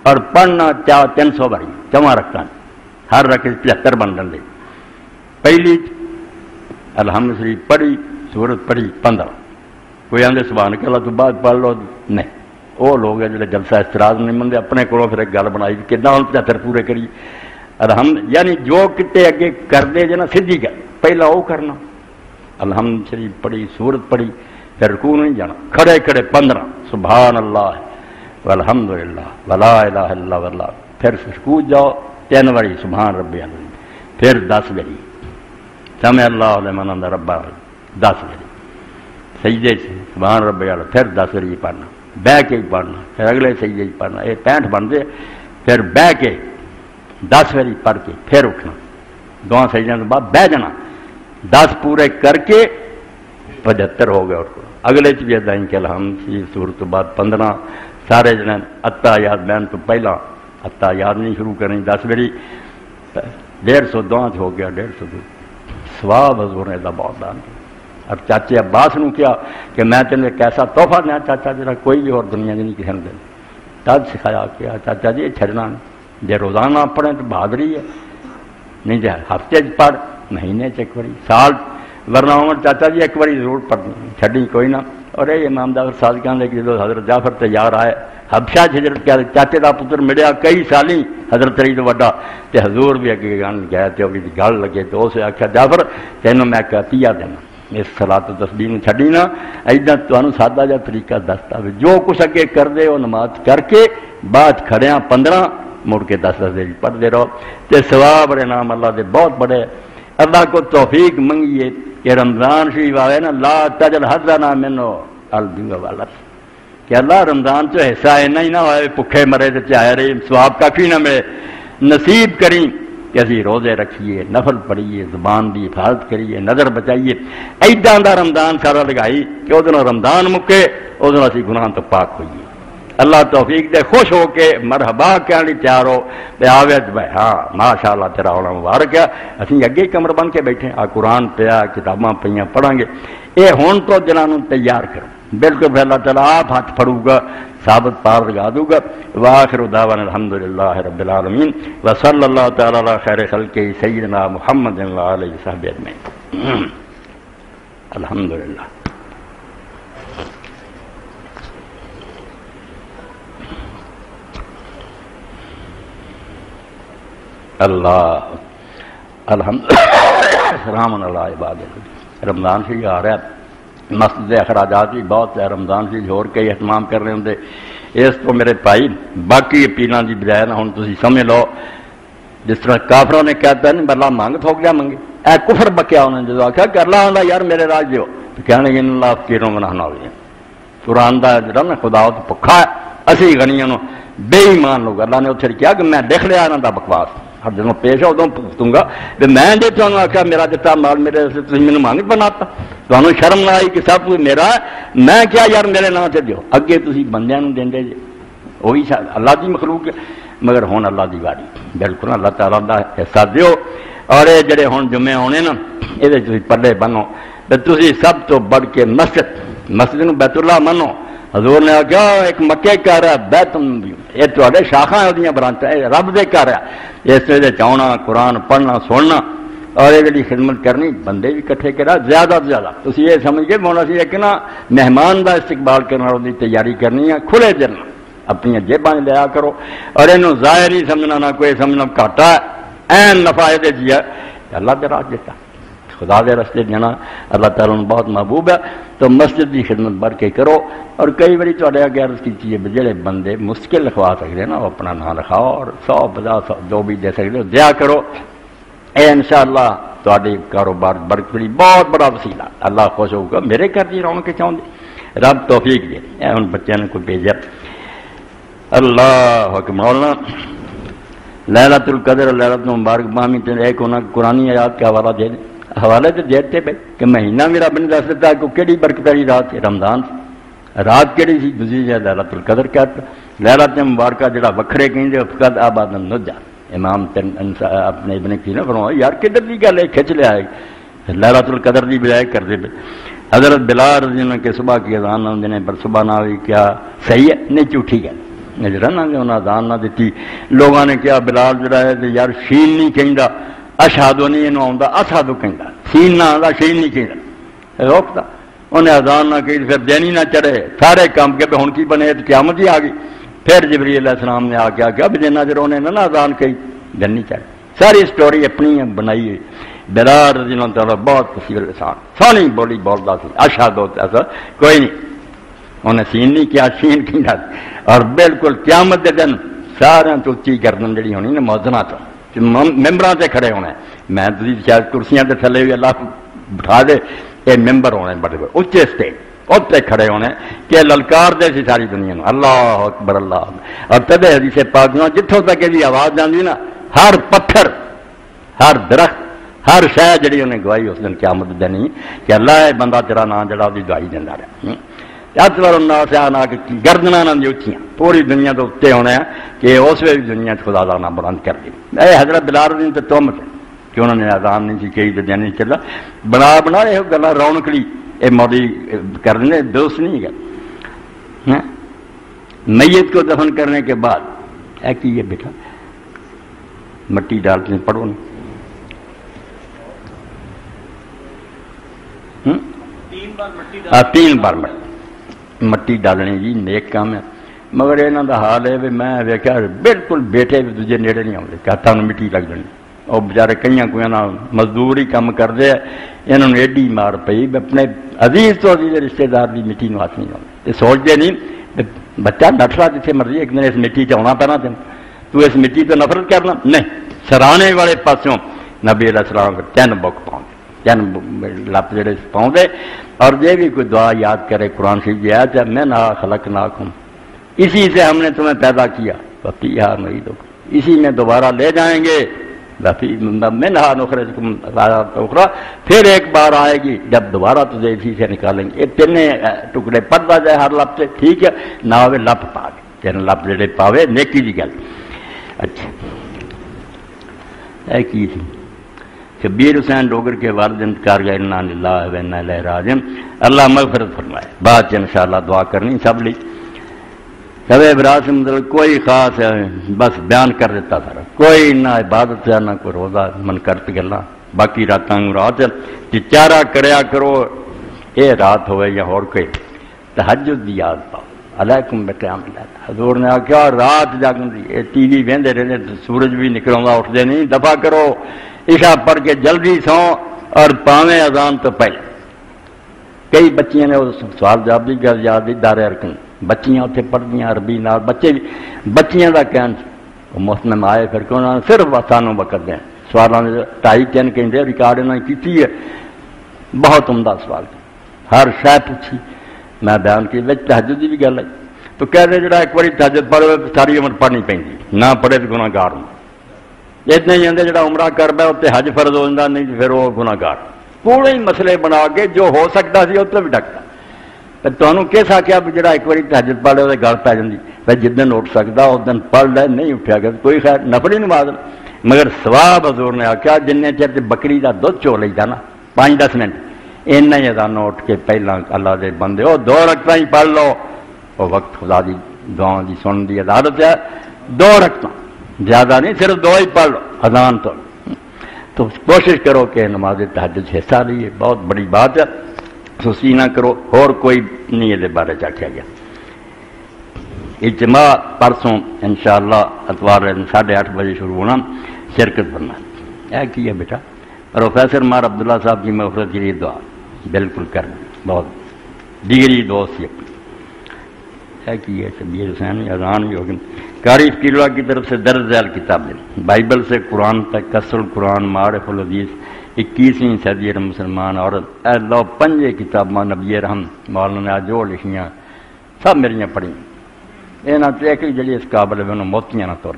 اور پڑھنا 300 واری چواں رکھنا، ہر رکھ 75 بن جاندے۔ پہلی الحمد شریف پڑھی، سورت پڑھی 15، کوئی آدھے سبحان اللہ تو بعد پڑھ لو، نہیں وہ لوگ ہیں جڑے جلسہ استراز نہیں منگے، اپنے کو پھر ایک گل بنائی کہ نہ ہوں 75 پورے کری، الحمد یعنی جو کتے اگے کر دے جنا سیدھی گل پہلا وہ کرنا، الحمد شریف پڑھی، سورت پڑھی، پھر رکوع نہیں جانا، کھڑے کھڑے 15 سبحان اللہ والحمد للہ ولا الہ الا اللہ، پھر رکوع جاؤ 3 باری سبحان ربی العظیم، پھر 10 باری سمع اللہ لمن حمدہ ربنا 10 باری سجدے سے سبحان ربی العظیم، پھر 10 باری پڑھنا، بہ کے پڑھنا، پھر اگلے سجدے پڑھنا، یہ 65 بنتے، پھر بہ کے 10 باری پڑھ کے پھر اٹھنا، دعا سجدوں کے بعد بہ جانا، 10 پورے کر کے 75 ہو گئے، اور اگلے چ بھی ادائیں کہ الحمد سورت تو بعد 15 سارے جنے اتا یاد بین تو پہلا اتا یاد نہیں شروع کریں، 10 باری 150 دعا ہو گیا، 150 ثواب حضور نے بہت دان کیا۔ اور چاچے عباس نے کیا کہ میں تینوں ایک ایسا تحفہ دیا چاچا جا کوئی بھی اور دنیا کی نہیں کسی نے دینا، تب سکھایا کیا چاچا جی یہ چھڑنا نہیں، جی روزانہ پڑھیں تو بہادری ہے، نہیں جی ہفتے پڑھ، مہینے ایک باری، سال ورنہ عمر چاچا جی ایک باری ضرور پڑھنی چھڈی کوئی نہ۔ اور یہ امام جعفر صادق نے کہ جب حضرت جعفر تیار آئے حبشہ ہجرت کیا چاچے کا پتر ملیا کئی سالی حضرت علی تو وڈا تے حضور بھی اگے گئے تے وہ گل لگے تو اسے آخیا جعفر تینوں میں عطیہ دینا، اس صلاۃ التسبیح میں چھڈی نہ، ایدا تمہیں سادہ جا طریقہ دستا بھی جو کچھ اگے کر دے وہ نماز کر کے بعد کھڑیاں 15 مڑ کے 10 دیر پڑھتے رہو تے ثواب بڑے نام اللہ دے بہت بڑے۔ اللہ کو توفیق منگیے کہ رمضان شریف آئے نا لا تجل حظنا منو الجوع والعطش، کہ اللہ رمضان چ حصہ اینا ہی نہ ہوئے بھکھے مرے تے چاہے رہے ثواب کافی نہ ملے، نصیب کریں کہ اسی روزے رکھیے، نفل پڑھیے، زبان دی حفاظت کریے، نظر بچائیے، ایداں دا رمضان سارا لگائی کہ وہ دنوں رمضان مکے وہ دنوں اسی گناہ تو پاک ہوئیے۔ اللہ توفیق دے، خوش ہو کے مرحبا کہنے تیار ہو تے آوے بھائی ہاں ماشاءاللہ تیرا ہونا مبارک ہے، اسی اگے کمر بن کے بیٹھے آ قرآن پیا کتاباں پئیاں پڑھاں گے، اے ہون تو جنہاں نوں تیار کرو بالکل، پھر اللہ تعالیٰ آپ ہاتھ پھڑوں گا ثابت پار لگا دوں گا۔ وآخر دعوانا الحمدللہ رب العالمین وصلی اللہ تعالی علی خیر خلقہ سیدنا محمد وآلہ وصحبہ اجمعین۔ الحمدللہ۔ اللہ الحمد سلام علی عبادہ۔ رمضان شریف آ رہا ہے، مسجد اخراجات بھی بہت ہے، رمضان شریف ہور کئی اہتمام کر رہے ہوں، اس تو میرے بھائی باقی اپیلاں دی بجائے نہ ہوں تسی سمجھ لو جس طرح کافروں نے کہتا ہے نا اللہ مانگ تھوک جا منگے، اے کفر بکیا انہوں نے جدو آخیا کہ اللہ آندا یار میرے راج دیو تو کہنے گے اللہ فقیروں میں نہ ہوئی قرآن دا جڑا نا خدا تو پکھا ہے، اسی غنیاں نو بے ایمان لوگ اللہ نے اتھے کیا کہ میں دیکھ لیا انہاں دا بکواس، ہر جدوں پیش ہے ادوں پوچھوں گا کہ میں جی تمہیں آخیا میرا دتا مال میرے تھی مینوں مانگ بناتا، تمہیں شرم نہ آئی کہ سب کچھ میرا ہے، میں کیا یار میرے نام سے دیو، اگے تسی بندیاں نوں دیندے جی وہی اللہ دی مخلوق ہے، مگر ہن اللہ دی واری بالکل اللہ تعالیٰ دا حصہ دیو۔ اور یہ جڑے ہن جمعے ہونے نا یہ تسی پلے بنو تے تسی سب تو بڑھ کے مسجد نوں بیت اللہ منو، حضور نے آخیا ایک مکے گھر ہے بیت یہ تے شاخا وہ برانچاں رب دے گھر ہے، اس وجہ چاہنا قرآن پڑھنا سننا اور یہ جی خدمت کرنی بندے بھی کٹھے کرا زیادہ تو زیادہ تھی یہ سمجھ کے ہونا سی کہ نا مہمان کا استقبال کرنا وہ تیاری کرنی ہے، کھلے دل اپنی جیباں لیا کرو اور یہ ظاہر ہی سمجھنا نہ کوئی سمجھنا گھاٹا این نفا یہ جی ہے اللہ دے راہ دیتا خدا دے رستے جانا اللہ تعالیٰ نے بہت محبوب ہے، تو مسجد کی خدمت بڑھ کے کرو۔ اور کئی باری تھوڑے اگے عرض کی ہے جڑے بندے مشکل لکھوا سکتے ہیں نا وہ اپنا نام لکھاؤ اور 150 جو بھی دے سکتے ہو دیا کرو، اے انشاءاللہ تھوڑے کاروبار برکتی بہت بڑا وسیلہ، اللہ خوش ہوگا۔ میرے گھر کی رونق چاہتے رب توفیق دے، اے ان بچوں نے کوئی بھیجا۔ اللہ حکم مولانا لیلۃ القدر لیلۃ مبارک بامی تے ایک انہاں قرآن آیات کا حوالہ دے دیں، حوالے تو دیتے پہ کہ مہینہ میرا بن دس دیتا ہے کہ کیڑی برکت والی رات ہے، رمضان رات کیڑی سی گزری ہے لیلۃ القدر کہتا، لیلۃ مبارکہ جڑا وکھرے کہندے فقط آباد نجا امام اپنے ابن کی نہ فرمایا یار کدھر دی گل ہے کھچ لیا ہے لیلۃ القدر دی بجائے کر دے پہ۔ حضرت بلال رضی اللہ عنہ کے صبح کی اذان نہ دینے پر صبح نہ ہوئی کیا صحیح ہے نہیں جھوٹھی گل نظر نہ انہیں اذان نہ دیتی، لوگوں نے کیا بلال جڑا ہے تو یار شین نہیں کہندا اشہدو نہیں انہوں آندا اسہدو کہندا سین نہ آندا شین نہیں کہندا روکتا انہیں اذان نہ کہی پھر دینی نہ چڑھے سارے کام کے ہن کی بنے تو قیامت ہی آ گئی۔ پھر جبریل علیہ السلام نے آ کے کیا بھی جنہ چر انہیں نہ اذان کہی دن نہیں چڑھے۔ ساری سٹوری اپنی بنائی ہے۔ بلال رضی اللہ تعالیٰ بہت کثیر لسان سونی بولی بولتا سی اشہدو ایسا کوئی نہیں انہیں سین نہیں کیا شین کہندا اور بالکل قیامت دے دن سارے تو اچھی گردن جڑی ہونی نا موزنا تو ممبراں تے کھڑے ہونے میں تو شاید کرسیاں تے تھلے ہوئے اللہ بٹھا دے یہ ممبر ہونے بڑے بڑے اچھے اسٹیج اتنے کھڑے ہونے کہ للکار دے سی ساری دنیا میں اللہ اکبر اللہ اور تدے حدیث پاک میں جتوں تک یہ آواز جاندی نا ہر پتھر ہر درخت ہر شے جڑی انہیں گواہی اس دن قیامت دینی کہ اللہ ہے بندہ تیرا نام جڑا دی گواہی دینا رہا اتبر الناس آنا کہ گردنا نہ دی اچھیاں پوری دنیا تو اتنے ہونے ہیں کہ اس وقت دنیا خدا دا نام بلند کر دی۔ اے حضرت بلال رضی تے تہمت کہ انہوں نے اذان نہیں سی کہی تے دین نہیں چلا بنا یہ گلا رونق لی یہ موری کرنے درست نہیں گل۔ میت کو دفن کرنے کے بعد اے کی یہ بیٹا مٹی ڈالتے ہیں پڑھو نہیں 3 بار مٹی ڈالنی جی نیک کام ہے مگر یہاں کا حال ہے بھی میں ویکیا بالکل بیٹے بھی دوجے نیڑے نہیں آتے کہ ہاتھوں مٹی لگ جانی وہ بچارے کئی کوئی مزدور ہی کام کرتے ہیں یہاں نے ایڈی مار پئی اپنے عزیز تو عزیز رشتے دار کی مٹی کو ہاتھ نہیں آتے یہ سوچتے نہیں بچہ نٹرا جتنے مرضی ایک دن اس مٹی چنا پینا تین تو اس مٹی تو نفرت کرنا نہیں سرانے والے پاسوں نبی علیہ السلام 3 بک پاؤں 3 لپ جڑے پاؤں اور یہ بھی کوئی دعا یاد کرے قرآن شریف کی آیت ہے میں نہ خلقناکم اسی سے ہم نے تمہیں پیدا کیا فیہا نعیدکم اسی میں دوبارہ لے جائیں گے منہا نخرجکم تارۃ اخری پھر ایک بار آئے گی جب دوبارہ تجھے اسی سے نکالیں گے۔ یہ 3 ٹکڑے پڑھتا جائے ہر لپ سے ٹھیک ہے نہ ہوئے لپ پا کے 3 لپ جڑے پاوے نیکی دی گل۔ اچھا اے کی تھی شبیر حسین ڈوگر کے والد انتقال گئے انا للہ و انا الیہ راجعون اللہ مغفرت فرمائے بعد انشاءاللہ دعا کرنی سب لی سب ابراہیم سے مطلب کوئی خاص ہے بس بیان کر دیتا تھا کوئی نہ عبادت ہے نہ کوئی روزہ من کرت گلا باقی راتاں رات چارہ کریا کرو یہ رات ہوئے یا اور کوئی تہجد دی یاد پاؤ علیکم بقیام اللیل حضور نے آخیا رات جاگن دی یہ ٹی وی وہندے رہندے سورج بھی نکلوندا اٹھدے نہیں دفع کرو عشاء پڑھ کے جلدی سو اور پاویں اذان تو پہلے کئی بچیاں نے سوال جواب دی گل یاد دی دار ارکن بچیاں اتنے پڑھدیاں عربی نال بچے بھی بچیاں کا کہن محتمم آئے پھر کہ انہوں نے صرف سانوں وقت دیں سوالاں 2.5-3 گھنٹے ریکارڈ انہوں نے کی ہے بہت عمدہ سوال ہر شے پوچھی میں بیان کی تہجد کی بھی گل ہے تو کہہ رہے جڑا ایک بار تہجد پڑھو ساری عمر پڑھنی پہنتی نہ پڑھے تو گناہگار ہوں اتنا ہی آتے جڑا عمرہ کر پہ اتنے حج فرض ہو جاتا نہیں پھر وہ گناہگار پورے ہی مسئلے بنا کے جو ہو سکتا سی اتنے بھی ڈکتا تمہیں کس آخیا بھی جڑا ایک بار تہجد پڑھ لے وہ گل پی جاتی بھائی جس دن اٹھ سکتا اس دن پڑھ لے نہیں اٹھیا گیا کوئی خیر نفلی نماز مگر ثواب حضور نے آخیا جن چر بکری کا دھد چو لیتا نا 5-10 منٹ اینا ہی ادانوں اٹھ کے پہلا اللہ دے بندے وہ 2 رکعتاں ہی پڑھ لو وہ وقت خدا دی دعاؤں دی سنن دی عدالت ہے 2 رکعتاں زیادہ نہیں صرف 2 ہی پڑھ لو اذان تو کوشش کرو کہ نماز تہجد سے حصہ لیے بہت بڑی بات ہے سستی نہ کرو اور کوئی نہیں یہ بارے آخیا گیا اجتماع پرسوں انشاءاللہ اتوار 8:30 بجے شروع ہونا شرکت کرنا ہے کی ہے بیٹا پروفیسر مار عبداللہ صاحب کی مغفرت کے لیے دعا بالکل کر دی، بہت ڈگری دوست ہے کہ یہ شبیر حسین اذان بھی ہوگی۔ قاری فقیراللہ کی طرف سے درج ذیل کتابیں بائبل سے قرآن تک، کسر القرآن، معارف الحدیث، 21ویں صدی مسلمان عورت، اے اللہ 5 کتاباں نبی رحم مولانا جو لکھیاں سب میریاں پڑھیں، یہاں تو ایک جڑی اس قابل ہے انہوں موتیاں نہ توڑ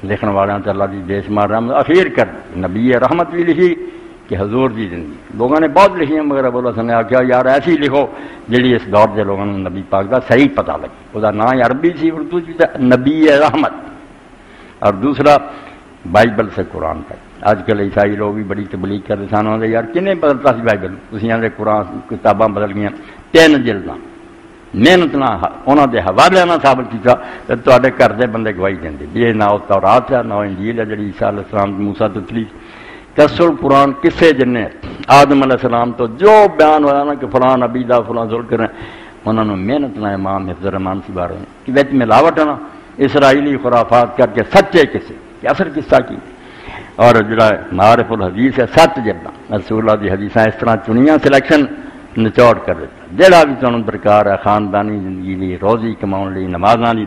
لکھن والوں سے اللہ کی بے شمار رحمت اخیر کر نبی رحمت بھی لکھی کہ حضور دی زندگی لوگوں نے بہت لکھی مگر ابو الحسن نے آخیا یار ایسی لکھو جڑی اس دور کے لوگوں نے نبی پاک کا صحیح پتہ لگے، وہ نام عربی سی اردو سی نبی رحمت، اور دوسرا بائبل سے قرآن تک۔ آج کل عیسائی لوگ بھی بڑی تبلیغ کرتے سن یار کنے بدلتا سی بائبل، اسی آدھے قرآن کتاباں بدل گئی 3 جلداں، محنت نہ انہوں دے حوالے نہ ثابت کیا تو گھر دے بندے گواہی دیں یہ نہ تورات ہے نہ انجیل ہے جڑی عیسیٰ علیہ السلام موسیٰ تو تلی کسر قرآن کسے جنے آدم علیہ السلام تو جو بیان ہوا نا کہ فلاں نبی دا فلاں ذل کریں انہوں نے محنت نہ امام حفظ الرحمان سی بارے کہ وچ ملاوٹ نا اسرائیلی خرافات کر کے سچے کسے کہ اثر قصہ کی، اور جڑا معارف الحدیث ہے 7 جلداں رسول اللہ دی حدیثاں اس طرح چنیاں سلیکشن نچوڑ کر دیتا جڑا بھی تمہیں درکار ہے خاندانی زندگی لی روزی کماؤن لی نمازاں لی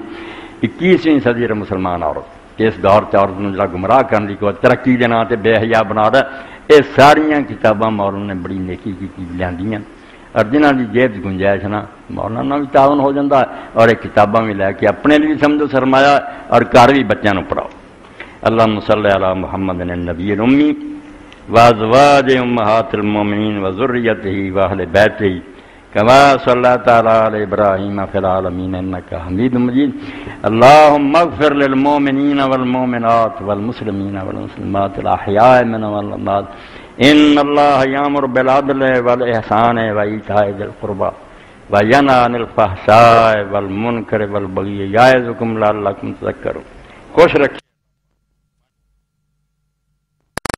21ویں صدی مسلمان عورت اس دور سے عورت نے جڑا گمراہ کرنے کی کوئی ترقی کے نام سے بے حیا بنا رہا ہے، یہ ساریاں کتاباں مولانا نے بڑی نیکی کی لیاندیاں اور جنہاں دی جیب گنجائش نا مولانا بھی تعاون ہو جاتا ہے اور یہ کتاباں بھی لے کے اپنے لیے سمجھو سرمایہ اور گھر بھی بچوں کو پڑھاؤ۔ اللہم صلی علی محمد النبی الامی وازواج امہات المومنین وذریتہ واہل بیتہ کما صلیت علی ابراہیم فی العالمین انک حمید مجید۔ اللہم اغفر للمومنین والمومنات والمسلمین والمسلمات الاحیاء منهم والاموات ان اللہ یامر بالعدل والاحسان وایتاء ذی القربی وینہی عن الفحشاء والمنکر والبغی یعظکم لعلکم تذکرون۔ خوش رکھیں۔